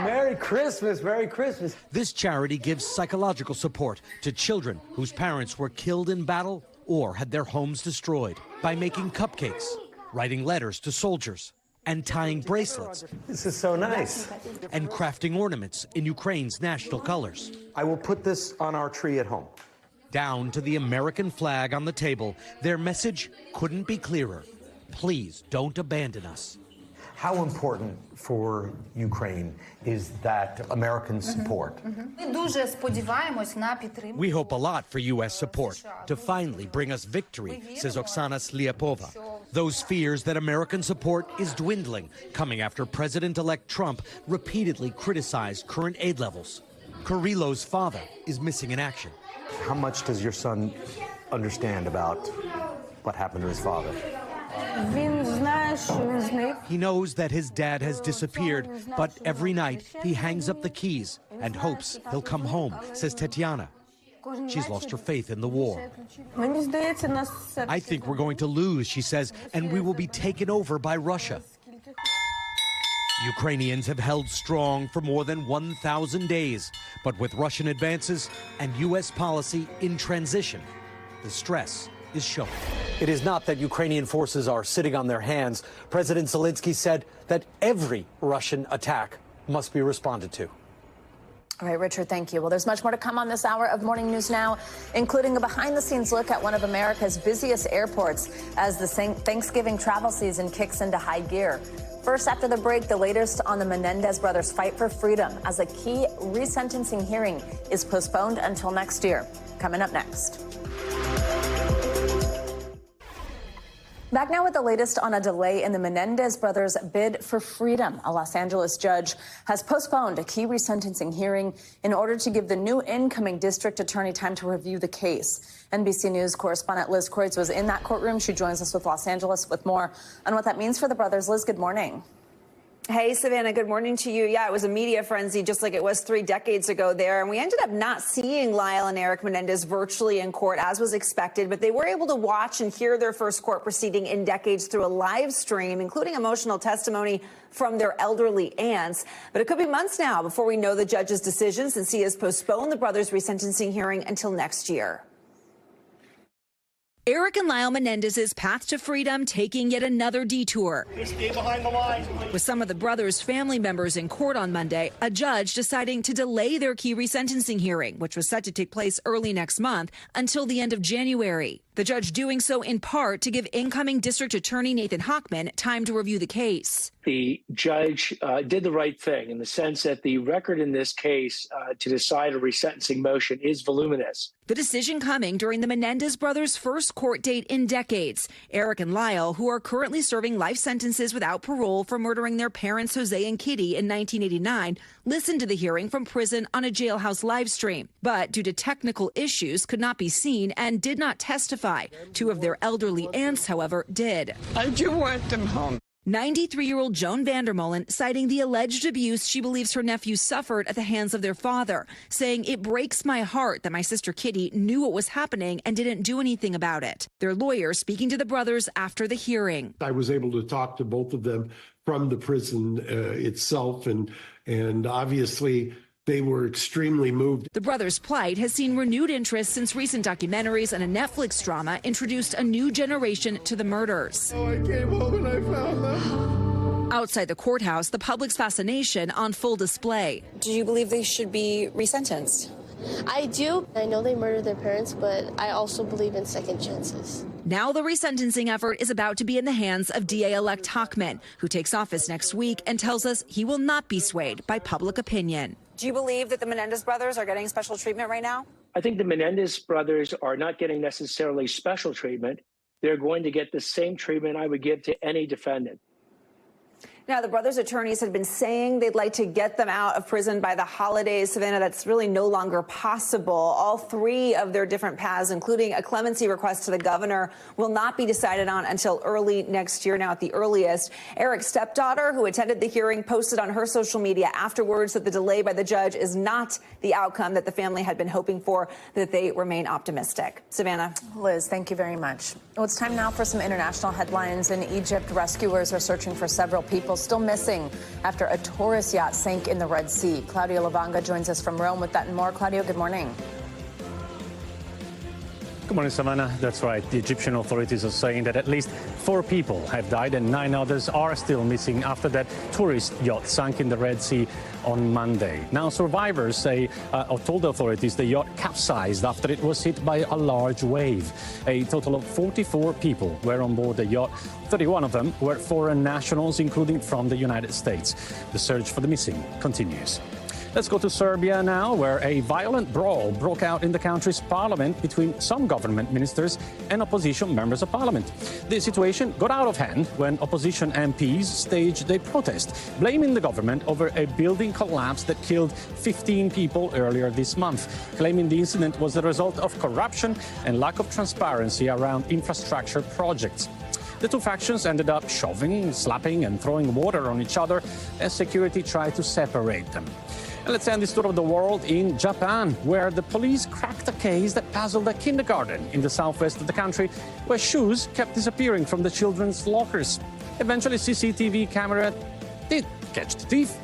Merry Christmas, Merry Christmas. This charity gives psychological support to children whose parents were killed in battle or had their homes destroyed by making cupcakes, writing letters to soldiers, and tying bracelets. This is so nice. And crafting ornaments in Ukraine's national colors. I will put this on our tree at home. Down to the American flag on the table, their message couldn't be clearer. Please don't abandon us. How important for Ukraine is that American support? We hope a lot for U.S. support to finally bring us victory, says Oksana Sliapova. Those fears that American support is dwindling, coming after President-elect Trump repeatedly criticized current aid levels. Kirilo's father is missing in action. How much does your son understand about what happened to his father? He knows that his dad has disappeared, but every night he hangs up the keys and hopes he'll come home, says Tetiana. She's lost her faith in the war. I think we're going to lose, she says, and we will be taken over by Russia. Ukrainians have held strong for more than 1,000 days, but with Russian advances and U.S. policy in transition, the stress is showing. It is not that Ukrainian forces are sitting on their hands. President Zelensky said that every Russian attack must be responded to. All right, Richard, thank you. Well, there's much more to come on this hour of Morning News Now, including a behind-the-scenes look at one of America's busiest airports as the Thanksgiving travel season kicks into high gear. First, after the break, the latest on the Menendez brothers' fight for freedom as a key resentencing hearing is postponed until next year. Coming up next. Back now with the latest on a delay in the Menendez brothers' bid for freedom. A Los Angeles judge has postponed a key resentencing hearing in order to give the new incoming district attorney time to review the case. NBC News correspondent Liz Kreutz was in that courtroom. She joins us with Los Angeles with more on what that means for the brothers. Liz, good morning. Hey, Savannah, good morning to you. Yeah, it was a media frenzy just like it was 3 decades ago there. And we ended up not seeing Lyle and Eric Menendez virtually in court, as was expected. But they were able to watch and hear their first court proceeding in decades through a live stream, including emotional testimony from their elderly aunts. But it could be months now before we know the judge's decision, since he has postponed the brothers' resentencing hearing until next year. Eric and Lyle Menendez's path to freedom taking yet another detour. Stay behind the line, please. With some of the brothers' family members in court on Monday, a judge deciding to delay their key resentencing hearing, which was set to take place early next month, until the end of January. The judge doing so in part to give incoming district attorney Nathan Hochman time to review the case. The judge did the right thing in the sense that the record in this case to decide a resentencing motion is voluminous. The decision coming during the Menendez brothers' first court date in decades. Eric and Lyle, who are currently serving life sentences without parole for murdering their parents Jose and Kitty in 1989, listened to the hearing from prison on a jailhouse live stream, but due to technical issues could not be seen and did not testify. 2 of their elderly aunts, however, did. I do want them home. 93-year-old Joan Vandermolen citing the alleged abuse she believes her nephews suffered at the hands of their father, saying, "It breaks my heart that my sister Kitty knew what was happening and didn't do anything about it." Their lawyer speaking to the brothers after the hearing. I was able to talk to both of them from the prison itself, and obviously they were extremely moved. The brothers' plight has seen renewed interest since recent documentaries and a Netflix drama introduced a new generation to the murders. Oh, I came home and I found them. Outside the courthouse, the public's fascination on full display. Do you believe they should be resentenced? I do. I know they murdered their parents, but I also believe in second chances. Now the resentencing effort is about to be in the hands of DA-elect Hochman, who takes office next week and tells us he will not be swayed by public opinion. Do you believe that the Menendez brothers are getting special treatment right now? I think the Menendez brothers are not getting necessarily special treatment. They're going to get the same treatment I would give to any defendant. Now, the brothers' attorneys had been saying they'd like to get them out of prison by the holidays. Savannah, that's really no longer possible. All three of their different paths, including a clemency request to the governor, will not be decided on until early next year, now at the earliest. Eric's stepdaughter, who attended the hearing, posted on her social media afterwards that the delay by the judge is not the outcome that the family had been hoping for, that they remain optimistic. Savannah. Liz, thank you very much. Well, it's time now for some international headlines. In Egypt, rescuers are searching for several people still missing after a tourist yacht sank in the Red Sea. Claudio Lavanga joins us from Rome with that and more. Claudio, good morning. Good morning, Savannah. That's right. The Egyptian authorities are saying that at least 4 people have died and 9 others are still missing after that tourist yacht sank in the Red Sea on Monday. Now, survivors say, or told the authorities the yacht capsized after it was hit by a large wave. A total of 44 people were on board the yacht. 31 of them were foreign nationals, including from the United States. The search for the missing continues. Let's go to Serbia now, where a violent brawl broke out in the country's parliament between some government ministers and opposition members of parliament. The situation got out of hand when opposition MPs staged a protest, blaming the government over a building collapse that killed 15 people earlier this month, claiming the incident was the result of corruption and lack of transparency around infrastructure projects. The two factions ended up shoving, slapping and throwing water on each other as security tried to separate them. And let's end this tour of the world in Japan, where the police cracked a case that puzzled a kindergarten in the southwest of the country, where shoes kept disappearing from the children's lockers. Eventually, CCTV camera did catch the thief,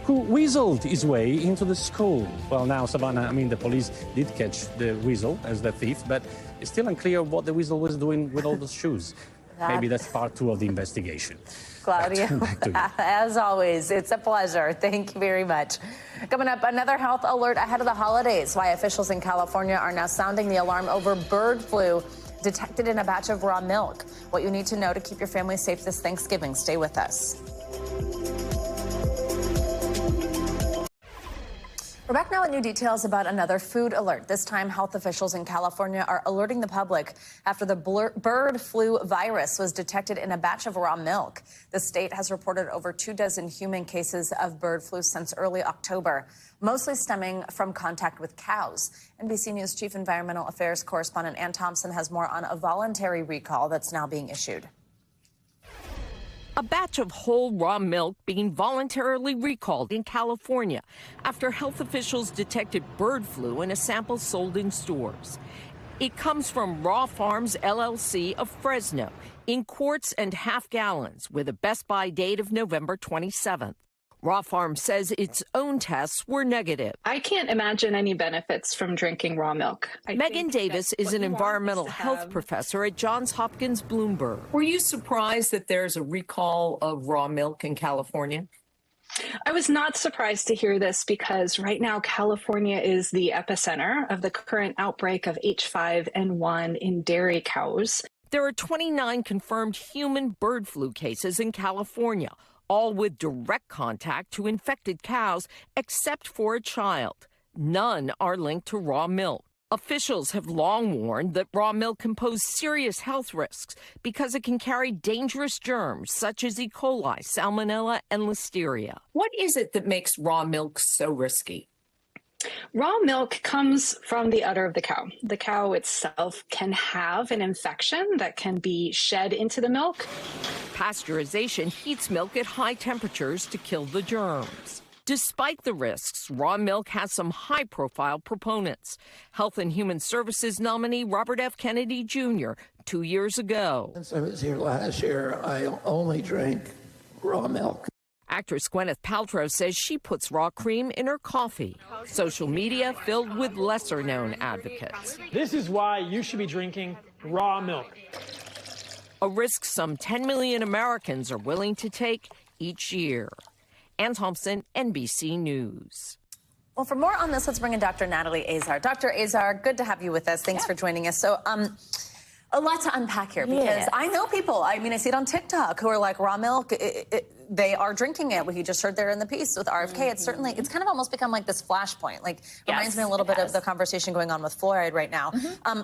who weaseled his way into the school. Well, now, Savannah, the police did catch the weasel as the thief, but it's still unclear what the weasel was doing with all those shoes. Maybe that's part 2 of the investigation. Claudia, as always, it's a pleasure. Thank you very much. Coming up, another health alert ahead of the holidays. Why officials in California are now sounding the alarm over bird flu detected in a batch of raw milk. What you need to know to keep your family safe this Thanksgiving. Stay with us. We're back now with new details about another food alert. This time, health officials in California are alerting the public after the bird flu virus was detected in a batch of raw milk. The state has reported over 24 human cases of bird flu since early October, mostly stemming from contact with cows. NBC News Chief Environmental Affairs correspondent Ann Thompson has more on a voluntary recall that's now being issued. A batch of whole raw milk being voluntarily recalled in California after health officials detected bird flu in a sample sold in stores. It comes from Raw Farms LLC of Fresno in quarts and half gallons with a best by date of November 27th. Raw Farm says its own tests were negative. I can't imagine any benefits from drinking raw milk. Megan Davis is an environmental health professor at Johns Hopkins Bloomberg. Were you surprised that there's a recall of raw milk in California? I was not surprised to hear this because right now California is the epicenter of the current outbreak of H5N1 in dairy cows. There are 29 confirmed human bird flu cases in California, all with direct contact to infected cows, except for a child. None are linked to raw milk. Officials have long warned that raw milk can pose serious health risks because it can carry dangerous germs such as E. coli, salmonella, and listeria. What is it that makes raw milk so risky? Raw milk comes from the udder of the cow. The cow itself can have an infection that can be shed into the milk. Pasteurization heats milk at high temperatures to kill the germs. Despite the risks, raw milk has some high-profile proponents. Health and Human Services nominee Robert F. Kennedy Jr. 2 years ago. Since I was here last year, I only drank raw milk. Actress Gwyneth Paltrow says she puts raw cream in her coffee. Social media filled with lesser-known advocates. This is why you should be drinking raw milk. A risk some 10 million Americans are willing to take each year. Ann Thompson, NBC News. Well, for more on this, let's bring in Dr. Natalie Azar. Dr. Azar, good to have you with us. Thanks for joining us. So, a lot to unpack here because I know people, I mean, I see it on TikTok who are like, raw milk, they are drinking it. What you just heard there in the piece with RFK, it's certainly, it's kind of almost become like this flashpoint. Like, reminds me a little bit of the conversation going on with fluoride right now.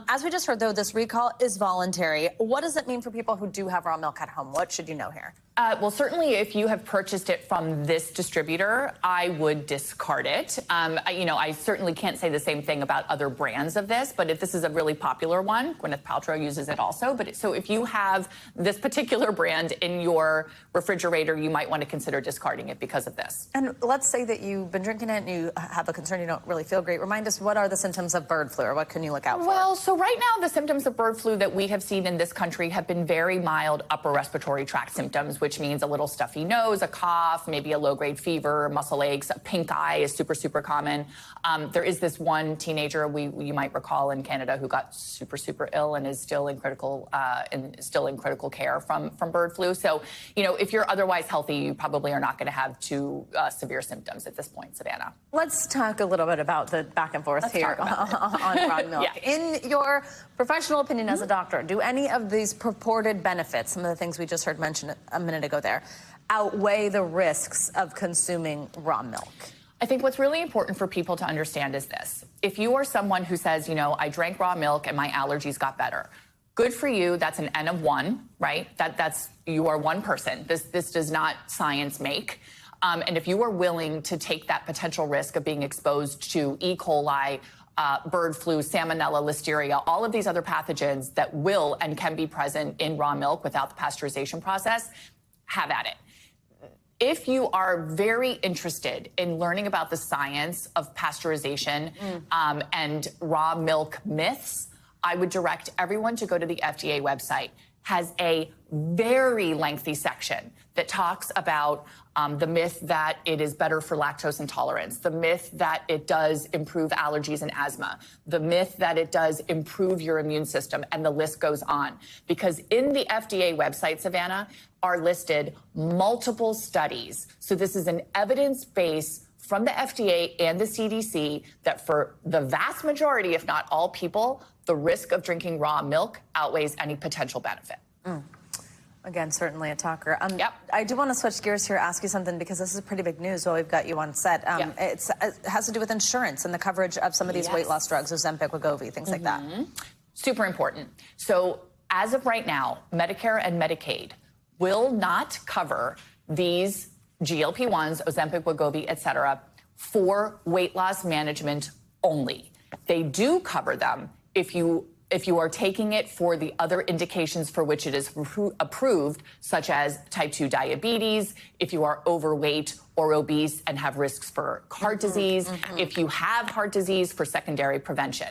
As we just heard, though, this recall is voluntary. What does it mean for people who do have raw milk at home? What should you know here? Well, certainly if you have purchased it from this distributor, I would discard it. I certainly can't say the same thing about other brands of this, but if this is a really popular one, Gwyneth Paltrow uses it also. So if you have this particular brand in your refrigerator, you might want to consider discarding it because of this. And let's say that you've been drinking it and you have a concern, you don't really feel great. Remind us, what are the symptoms of bird flu, or what can you look out for? Well, so right now, the symptoms of bird flu that we have seen in this country have been very mild upper respiratory tract symptoms, which means a little stuffy nose, a cough, maybe a low-grade fever, muscle aches, a pink eye is super, super common. There is this one teenager you might recall in Canada who got super, super ill and is still in critical care from bird flu. So, if you're otherwise healthy, you probably are not going to have too severe symptoms at this point, Savannah. Let's talk a little bit about the back and forth here on raw milk. In your professional opinion as a doctor, do any of these purported benefits, some of the things we just heard mentioned a minute ago there, outweigh the risks of consuming raw milk? I think what's really important for people to understand is this. If you are someone who says, I drank raw milk and my allergies got better, good for you. That's an N of one, right? You are one person. This does not science make. And if you are willing to take that potential risk of being exposed to E. coli, bird flu, salmonella, listeria, all of these other pathogens that will and can be present in raw milk without the pasteurization process, have at it. If you are very interested in learning about the science of pasteurization and raw milk myths, I would direct everyone to go to the FDA website. Has a very lengthy section that talks about the myth that it is better for lactose intolerance, the myth that it does improve allergies and asthma, the myth that it does improve your immune system, and the list goes on. Because in the FDA website, Savannah, are listed multiple studies. So this is an evidence base from the FDA and the CDC that for the vast majority, if not all people, the risk of drinking raw milk outweighs any potential benefit. Again, certainly a talker. I do want to switch gears here, ask you something, because this is pretty big news while we've got you on set. It has to do with insurance and the coverage of some of these weight loss drugs, Ozempic, Wegovy, things like that. Super important. So as of right now, Medicare and Medicaid will not cover these GLP-1s, Ozempic, Wegovy, et cetera, for weight loss management only. They do cover them if you are taking it for the other indications for which it is approved, such as type 2 diabetes, if you are overweight or obese and have risks for heart disease, if you have heart disease, for secondary prevention.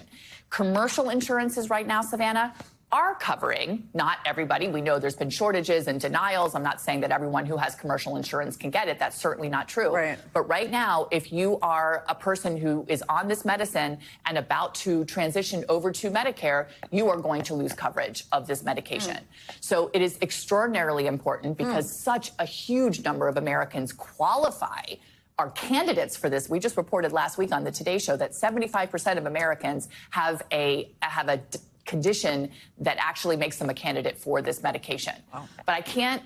Commercial insurances right now, Savannah, are covering, not everybody. We know there's been shortages and denials. I'm not saying that everyone who has commercial insurance can get it. That's certainly not true. But right now, if you are a person who is on this medicine and about to transition over to Medicare, you are going to lose coverage of this medication. So it is extraordinarily important because such a huge number of Americans qualify, are candidates for this. We just reported last week on the Today Show that 75% of Americans have a condition that actually makes them a candidate for this medication. But I can't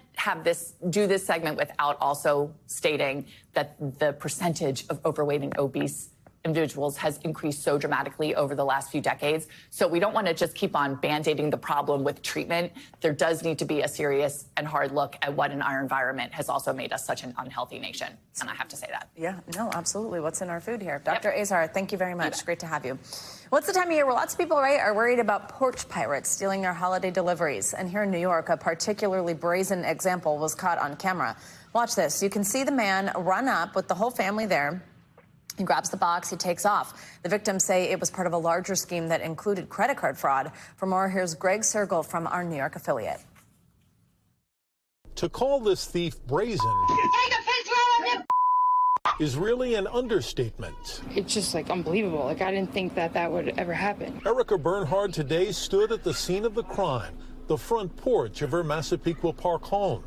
do this segment without also stating that the percentage of overweight and obese individuals has increased so dramatically over the last few decades. So we don't want to just keep on band-aiding the problem with treatment. There does need to be a serious and hard look at what in our environment has also made us such an unhealthy nation. And I have to say that. Yeah, no, absolutely. What's in our food here? Dr. Azar, thank you very much. Great to have you. What's the time of year where lots of people, right, are worried about porch pirates stealing their holiday deliveries? And here in New York, a particularly brazen example was caught on camera. Watch this. You can see the man run up with the whole family there. He grabs the box, he takes off. The victims say it was part of a larger scheme that included credit card fraud. For more, here's Greg Sergel from our New York affiliate. To call this thief brazen is really an understatement. It's just like unbelievable. Like I didn't think that that would ever happen. Erica Bernhard today stood at the scene of the crime, the front porch of her Massapequa Park home.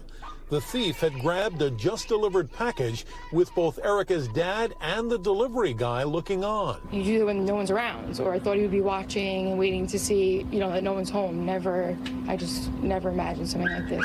The thief had grabbed a just-delivered package with both Erica's dad and the delivery guy looking on. You do it when no one's around, or I thought he would be watching and waiting to see, that no one's home. I just never imagined something like this.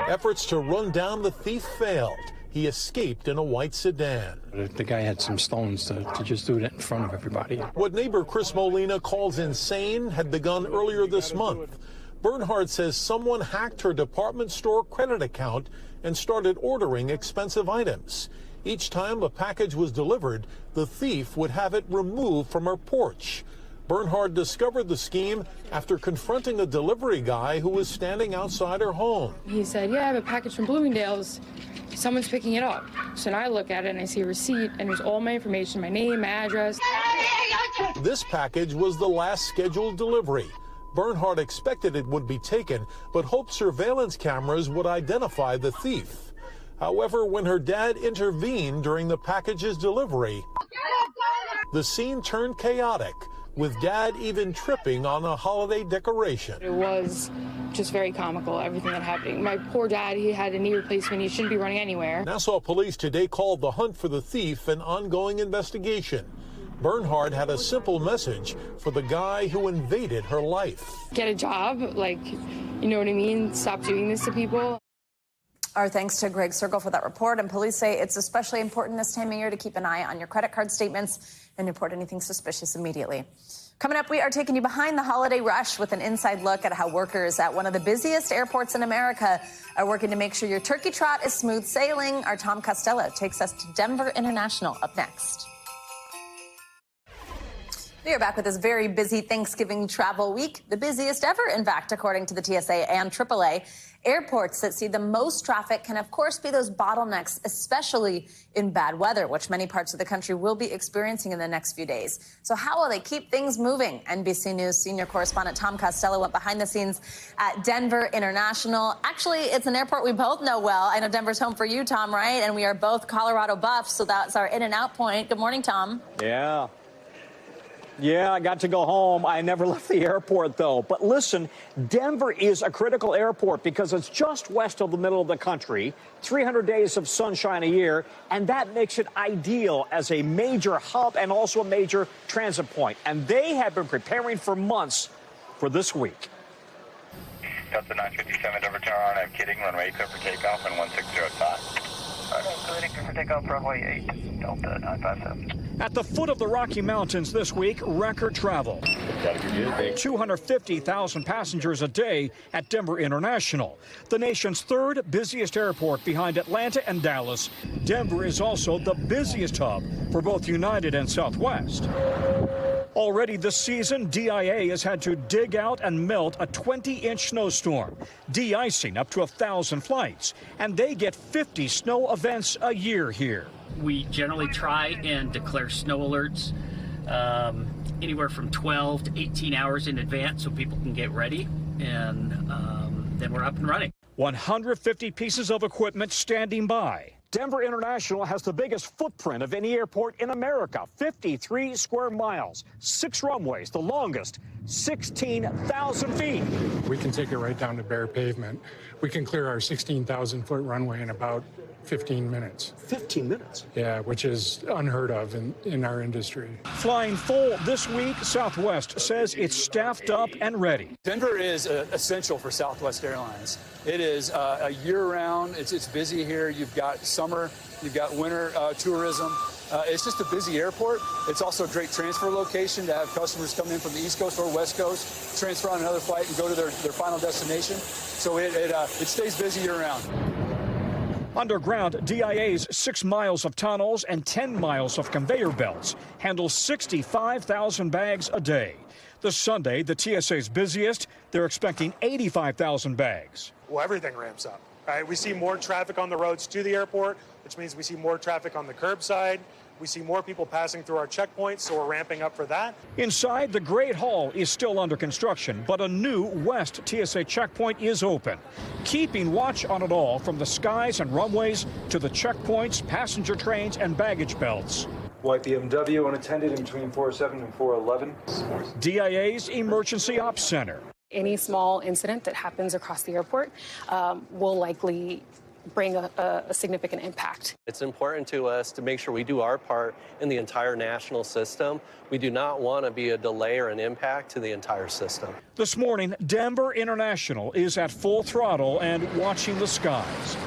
Efforts to run down the thief failed. He escaped in a white sedan. The guy had some stones to just do it in front of everybody. What neighbor Chris Molina calls insane had begun earlier this month. Bernhard says someone hacked her department store credit account and started ordering expensive items. Each time a package was delivered, the thief would have it removed from her porch. Bernhard discovered the scheme after confronting a delivery guy who was standing outside her home. He said, yeah, I have a package from Bloomingdale's. Someone's picking it up. So now I look at it and I see a receipt and there's all my information, my name, my address. This package was the last scheduled delivery. Bernhard expected it would be taken, but hoped surveillance cameras would identify the thief. However, when her dad intervened during the package's delivery, the scene turned chaotic, with Dad even tripping on a holiday decoration. It was just very comical, everything that happened. My poor dad, he had a knee replacement. He shouldn't be running anywhere. Nassau police today called the hunt for the thief an ongoing investigation. Bernhard had a simple message for the guy who invaded her life. Get a job, you know what I mean? Stop doing this to people. Our thanks to Greg Sergel for that report. And police say it's especially important this time of year to keep an eye on your credit card statements and report anything suspicious immediately. Coming up, we are taking you behind the holiday rush with an inside look at how workers at one of the busiest airports in America are working to make sure your turkey trot is smooth sailing. Our Tom Costello takes us to Denver International up next. We are back with this very busy Thanksgiving travel week, the busiest ever, in fact, according to the TSA and AAA. Airports that see the most traffic can, of course, be those bottlenecks, especially in bad weather, which many parts of the country will be experiencing in the next few days. So how will they keep things moving? NBC News senior correspondent Tom Costello went behind the scenes at Denver International. Actually, it's an airport we both know well. I know Denver's home for you, Tom, right? And we are both Colorado buffs, so that's our in and out point. Good morning, Tom. Yeah, I got to go home. I never left the airport, though. But listen, Denver is a critical airport because it's just west of the middle of the country, 300 days of sunshine a year, and that makes it ideal as a major hub and also a major transit point. And they have been preparing for months for this week. Delta 957 Denver Tower, I'm kidding, runway 8 for takeoff and 1605. Good for takeoff, runway 8, Delta 957. At the foot of the Rocky Mountains this week, record travel. 250,000 passengers a day at Denver International, the nation's third busiest airport behind Atlanta and Dallas. Denver is also the busiest hub for both United and Southwest. Already this season, DIA has had to dig out and melt a 20-inch snowstorm, de-icing up to 1,000 flights, and they get 50 snow events a year here. We generally try and declare snow alerts anywhere from 12 to 18 hours in advance so people can get ready, and then we're up and running. 150 pieces of equipment standing by. Denver International has the biggest footprint of any airport in America, 53 square miles, 6 runways, the longest, 16,000 feet. We can take it right down to bare pavement. We can clear our 16,000-foot runway in about 15 minutes. 15 minutes? Yeah, which is unheard of in our industry. Flying full this week, Southwest says it's staffed up and ready. Denver is essential for Southwest Airlines. It is a year-round. It's busy here. You've got summer, you've got winter tourism. It's just a busy airport. It's also a great transfer location to have customers come in from the East Coast or West Coast, transfer on another flight and go to their final destination. So it stays busy year-round. Underground, DIA's 6 miles of tunnels and 10 miles of conveyor belts handle 65,000 bags a day. This Sunday, the TSA's busiest. They're expecting 85,000 bags. Well, everything ramps up, right? We see more traffic on the roads to the airport, which means we see more traffic on the curbside. We see more people passing through our checkpoints, so we're ramping up for that. Inside, the Great Hall is still under construction, but a new West TSA checkpoint is open, keeping watch on it all from the skies and runways to the checkpoints, passenger trains, and baggage belts. White BMW unattended in between 407 and 411. DIA's Emergency Ops Center. Any small incident that happens across the airport will likely bring a significant impact. It's important to us to make sure we do our part in the entire national system. We do not want to be a delay or an impact to the entire system. This morning, Denver International is at full throttle and watching the skies.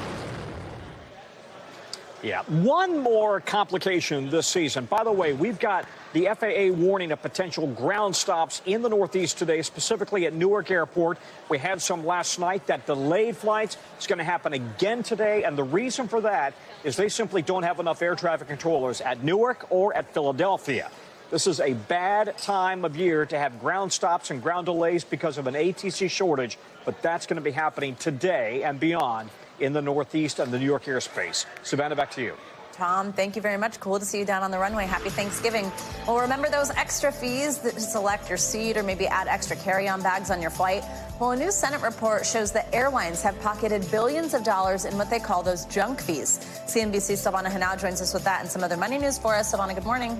Yeah, one more complication this season. By the way, we've got the FAA warning of potential ground stops in the Northeast today, specifically at Newark Airport. We had some last night. That delayed flights is going to happen again today. And the reason for that is they simply don't have enough air traffic controllers at Newark or at Philadelphia. This is a bad time of year to have ground stops and ground delays because of an ATC shortage. But that's going to be happening today and beyond in the Northeast and the New York airspace. Savannah, back to you. Tom, thank you very much. Cool to see you down on the runway. Happy Thanksgiving. Well, remember those extra fees to select your seat or maybe add extra carry-on bags on your flight? Well, a new Senate report shows that airlines have pocketed billions of dollars in what they call those junk fees. CNBC's Silvana Henao joins us with that and some other money news for us. Silvana, good morning.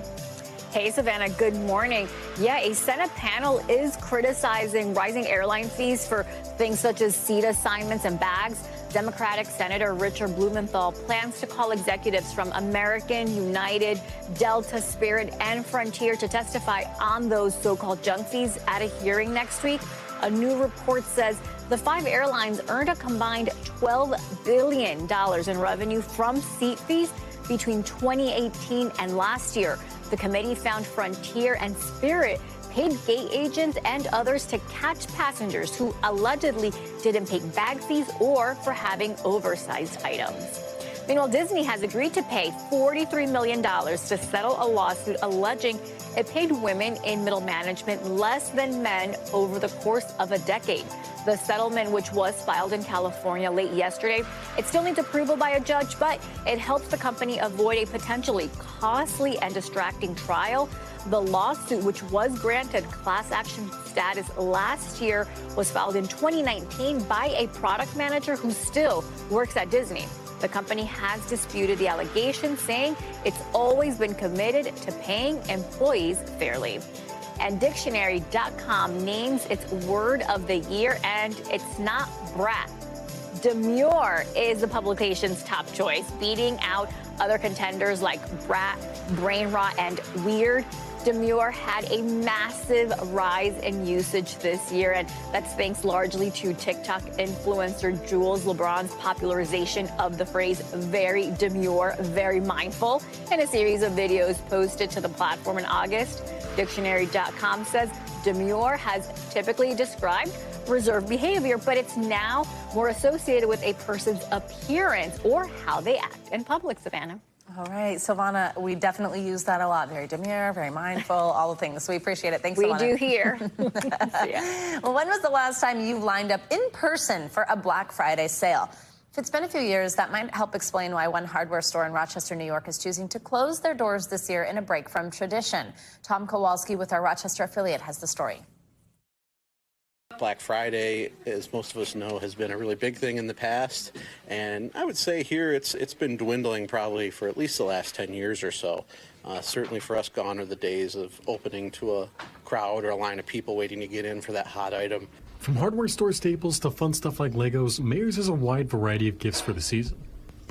Hey, Savannah, good morning. Yeah, a Senate panel is criticizing rising airline fees for things such as seat assignments and bags. Democratic Senator Richard Blumenthal plans to call executives from American, United, Delta, Spirit, and Frontier to testify on those so-called junk fees at a hearing next week. A new report says the 5 airlines earned a combined $12 billion in revenue from seat fees between 2018 and last year. The committee found Frontier and Spirit paid gate agents and others to catch passengers who allegedly didn't pay bag fees or for having oversized items. Meanwhile, Disney has agreed to pay $43 million to settle a lawsuit alleging it paid women in middle management less than men over the course of a decade. The settlement, which was filed in California late yesterday, it still needs approval by a judge, but it helps the company avoid a potentially costly and distracting trial. The lawsuit, which was granted class action status last year, was filed in 2019 by a product manager who still works at Disney. The company has disputed the allegation, saying it's always been committed to paying employees fairly. And Dictionary.com names its word of the year, and it's not brat. Demure is the publication's top choice, beating out other contenders like brat, brain rot, and weird. Demure had a massive rise in usage this year, and that's thanks largely to TikTok influencer Jules LeBron's popularization of the phrase very demure, very mindful in a series of videos posted to the platform in August. Dictionary.com says demure has typically described reserved behavior, but it's now more associated with a person's appearance or how they act in public, Savannah. All right, Silvana, we definitely use that a lot. Very demure, very mindful, all the things. So we appreciate it. Thanks, Silvana. We do here. Yeah. Well, when was the last time you lined up in person for a Black Friday sale? If it's been a few years, that might help explain why one hardware store in Rochester, New York is choosing to close their doors this year in a break from tradition. Tom Kowalski with our Rochester affiliate has the story. Black Friday, as most of us know, has been a really big thing in the past, and I would say here it's been dwindling probably for at least the last 10 years or so. Certainly for us, gone are the days of opening to a crowd or a line of people waiting to get in for that hot item. From hardware store staples to fun stuff like Legos, Mayors has a wide variety of gifts for the season.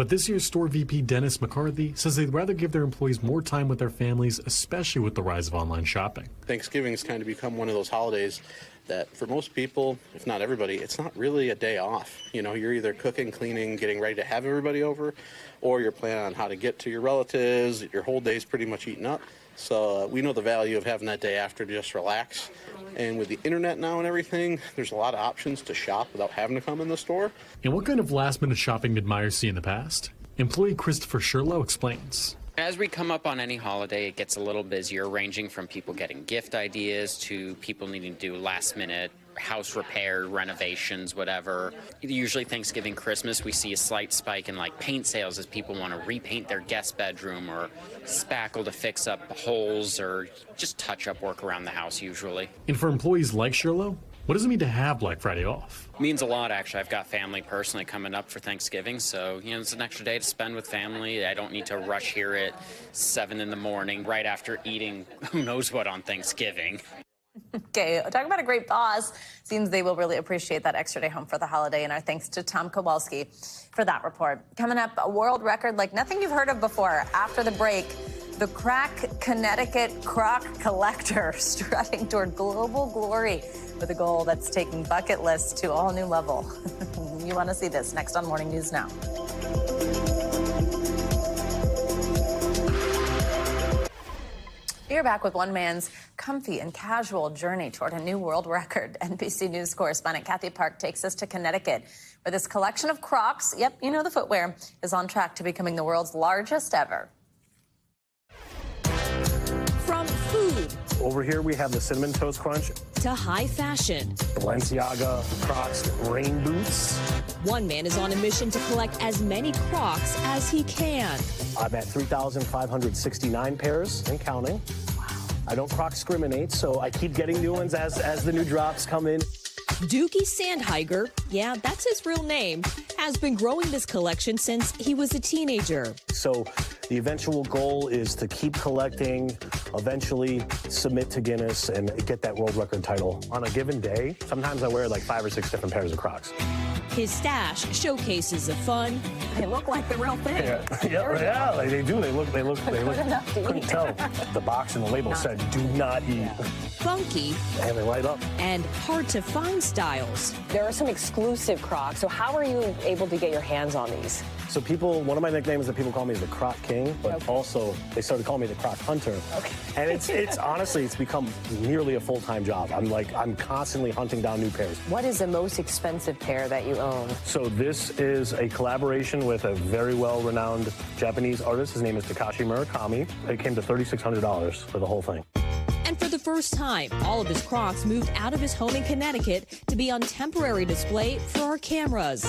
But this year's store VP Dennis McCarthy says they'd rather give their employees more time with their families, especially with the rise of online shopping. Thanksgiving's kind of become one of those holidays that for most people, if not everybody, it's not really a day off. You know, you're either cooking, cleaning, getting ready to have everybody over, or you're planning on how to get to your relatives. Your whole day's pretty much eaten up. So we know the value of having that day after to just relax. And with the internet now and everything, there's a lot of options to shop without having to come in the store. And what kind of last-minute shopping did Myers see in the past? Employee Christopher Sherlow explains. As we come up on any holiday, it gets a little busier, ranging from people getting gift ideas to people needing to do last-minute house repair, renovations, whatever. Usually Thanksgiving, Christmas, we see a slight spike in like paint sales as people want to repaint their guest bedroom or spackle to fix up holes or just touch-up work around the house usually. And for employees like Sherlow, what does it mean to have Black Friday off? It means a lot, actually. I've got family personally coming up for Thanksgiving, so, you know, it's an extra day to spend with family. I don't need to rush here at 7 in the morning right after eating who knows what on Thanksgiving. Okay, talking about a great boss. Seems they will really appreciate that extra day home for the holiday, and our thanks to Tom Kowalski for that report. Coming up, a world record like nothing you've heard of before. After the break, the crack Connecticut crock collector strutting toward global glory with a goal that's taking bucket lists to a whole new level. You want to see this next on Morning News Now. You're back with one man's comfy and casual journey toward a new world record. NBC News correspondent Kathy Park takes us to Connecticut, where this collection of Crocs, yep, you know the footwear, is on track to becoming the world's largest ever. From food Over here we have the Cinnamon Toast Crunch to high fashion. Balenciaga Crocs rain boots. One man is on a mission to collect as many Crocs as he can. I'm at 3,569 pairs and counting. Wow. I don't Croc discriminate, so I keep getting new ones as the new drops come in. Doogie Sandheiger, yeah, that's his real name, has been growing this collection since he was a teenager. So the eventual goal is to keep collecting, eventually submit to Guinness and get that world record title. On a given day, sometimes I wear like 5 or 6 different pairs of Crocs. His stash showcases the fun. They look like the real thing. Yeah, like they do. They look. Couldn't tell. The box and the label said, "Do not eat." Funky. And they light up. And hard to find styles. There are some exclusive Crocs. So how are you able to get your hands on these? So one of my nicknames that people call me is the Croc King, but also they started calling me the Croc Hunter. Okay. And it's honestly, it's become nearly a full-time job. I'm constantly hunting down new pairs. What is the most expensive pair that you own? So this is a collaboration with a very well-renowned Japanese artist. His name is Takashi Murakami. It came to $3,600 for the whole thing. And for the first time, all of his Crocs moved out of his home in Connecticut to be on temporary display for our cameras.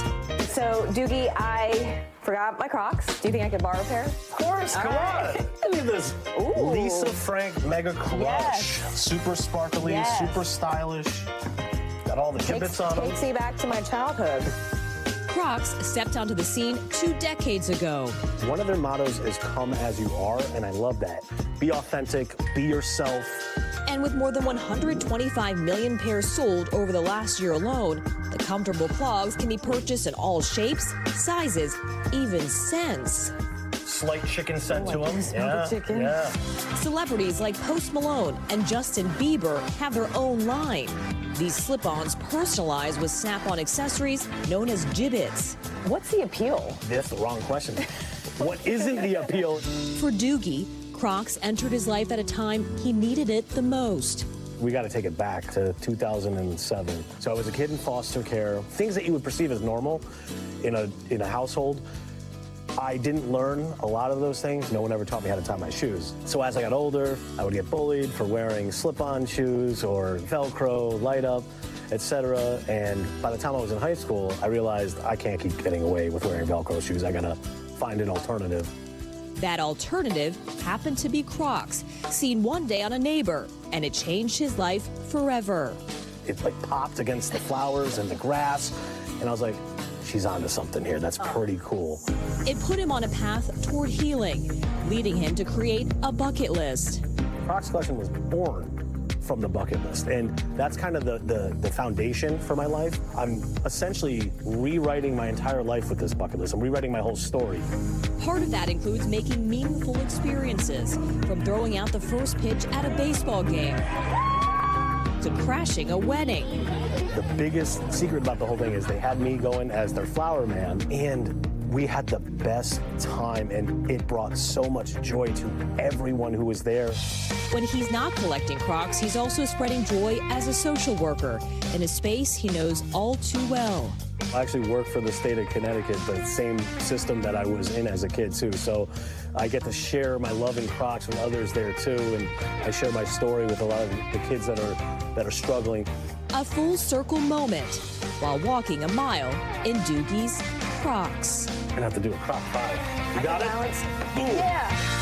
So, Doogie, I forgot my Crocs. Do you think I could borrow a pair? Of course, come on. Look at this. Ooh. Lisa Frank Mega Crush. Yes. Super sparkly, Yes. super stylish. Got all the tidbits on them. Takes me back to my childhood. Crocs stepped onto the scene 2 decades ago. One of their mottos is come as you are, and I love that. Be authentic, be yourself. And with more than 125 million pairs sold over the last year alone, the comfortable clogs can be purchased in all shapes, sizes, even scents. Slight chicken scent to them. Yeah, chicken. Yeah. Celebrities like Post Malone and Justin Bieber have their own line. These slip-ons personalized with snap-on accessories known as gibbets. What's the appeal? That's the wrong question. What isn't the appeal? For Doogie, Crocs entered his life at a time he needed it the most. We got to take it back to 2007. So I was a kid in foster care. Things that you would perceive as normal in a household. I didn't learn a lot of those things. No one ever taught me how to tie my shoes. So as I got older, I would get bullied for wearing slip-on shoes or Velcro, light up, etc. And by the time I was in high school, I realized I can't keep getting away with wearing Velcro shoes. I gotta find an alternative. That alternative happened to be Crocs, seen one day on a neighbor, and it changed his life forever. It like popped against the flowers and the grass, and I was like, she's onto something here. That's pretty cool. It put him on a path toward healing, leading him to create a bucket list. Crocs collection was born from the bucket list. And that's kind of the foundation for my life. I'm essentially rewriting my entire life with this bucket list. I'm rewriting my whole story. Part of that includes making meaningful experiences, from throwing out the first pitch at a baseball game to crashing a wedding. The biggest secret about the whole thing is they had me going as their flower man, and we had the best time, and it brought so much joy to everyone who was there. When he's not collecting Crocs, he's also spreading joy as a social worker in a space he knows all too well. I actually work for the state of Connecticut, the same system that I was in as a kid, too. So I get to share my love in Crocs with others there, too, and I share my story with a lot of the kids that are struggling. A full circle moment while walking a mile in Doogie's Crocs. I'm going to have to do a Croc 5. You got it? Boom. Yeah.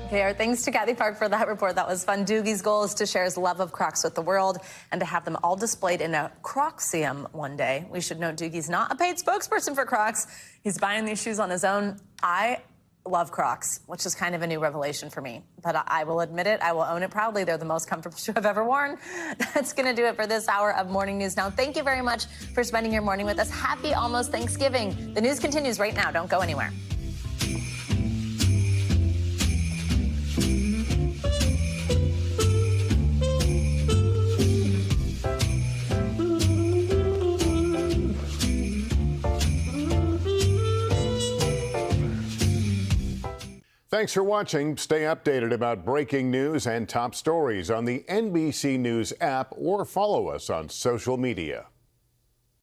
Okay, our thanks to Kathy Park for that report. That was fun. Doogie's goal is to share his love of Crocs with the world and to have them all displayed in a Crocsium one day. We should note Doogie's not a paid spokesperson for Crocs. He's buying these shoes on his own. I love Crocs, which is kind of a new revelation for me. But I will admit it. I will own it proudly. They're the most comfortable shoe I've ever worn. That's going to do it for this hour of Morning News Now. Thank you very much for spending your morning with us. Happy almost Thanksgiving. The news continues right now. Don't go anywhere. Thanks for watching. Stay updated about breaking news and top stories on the NBC News app or follow us on social media.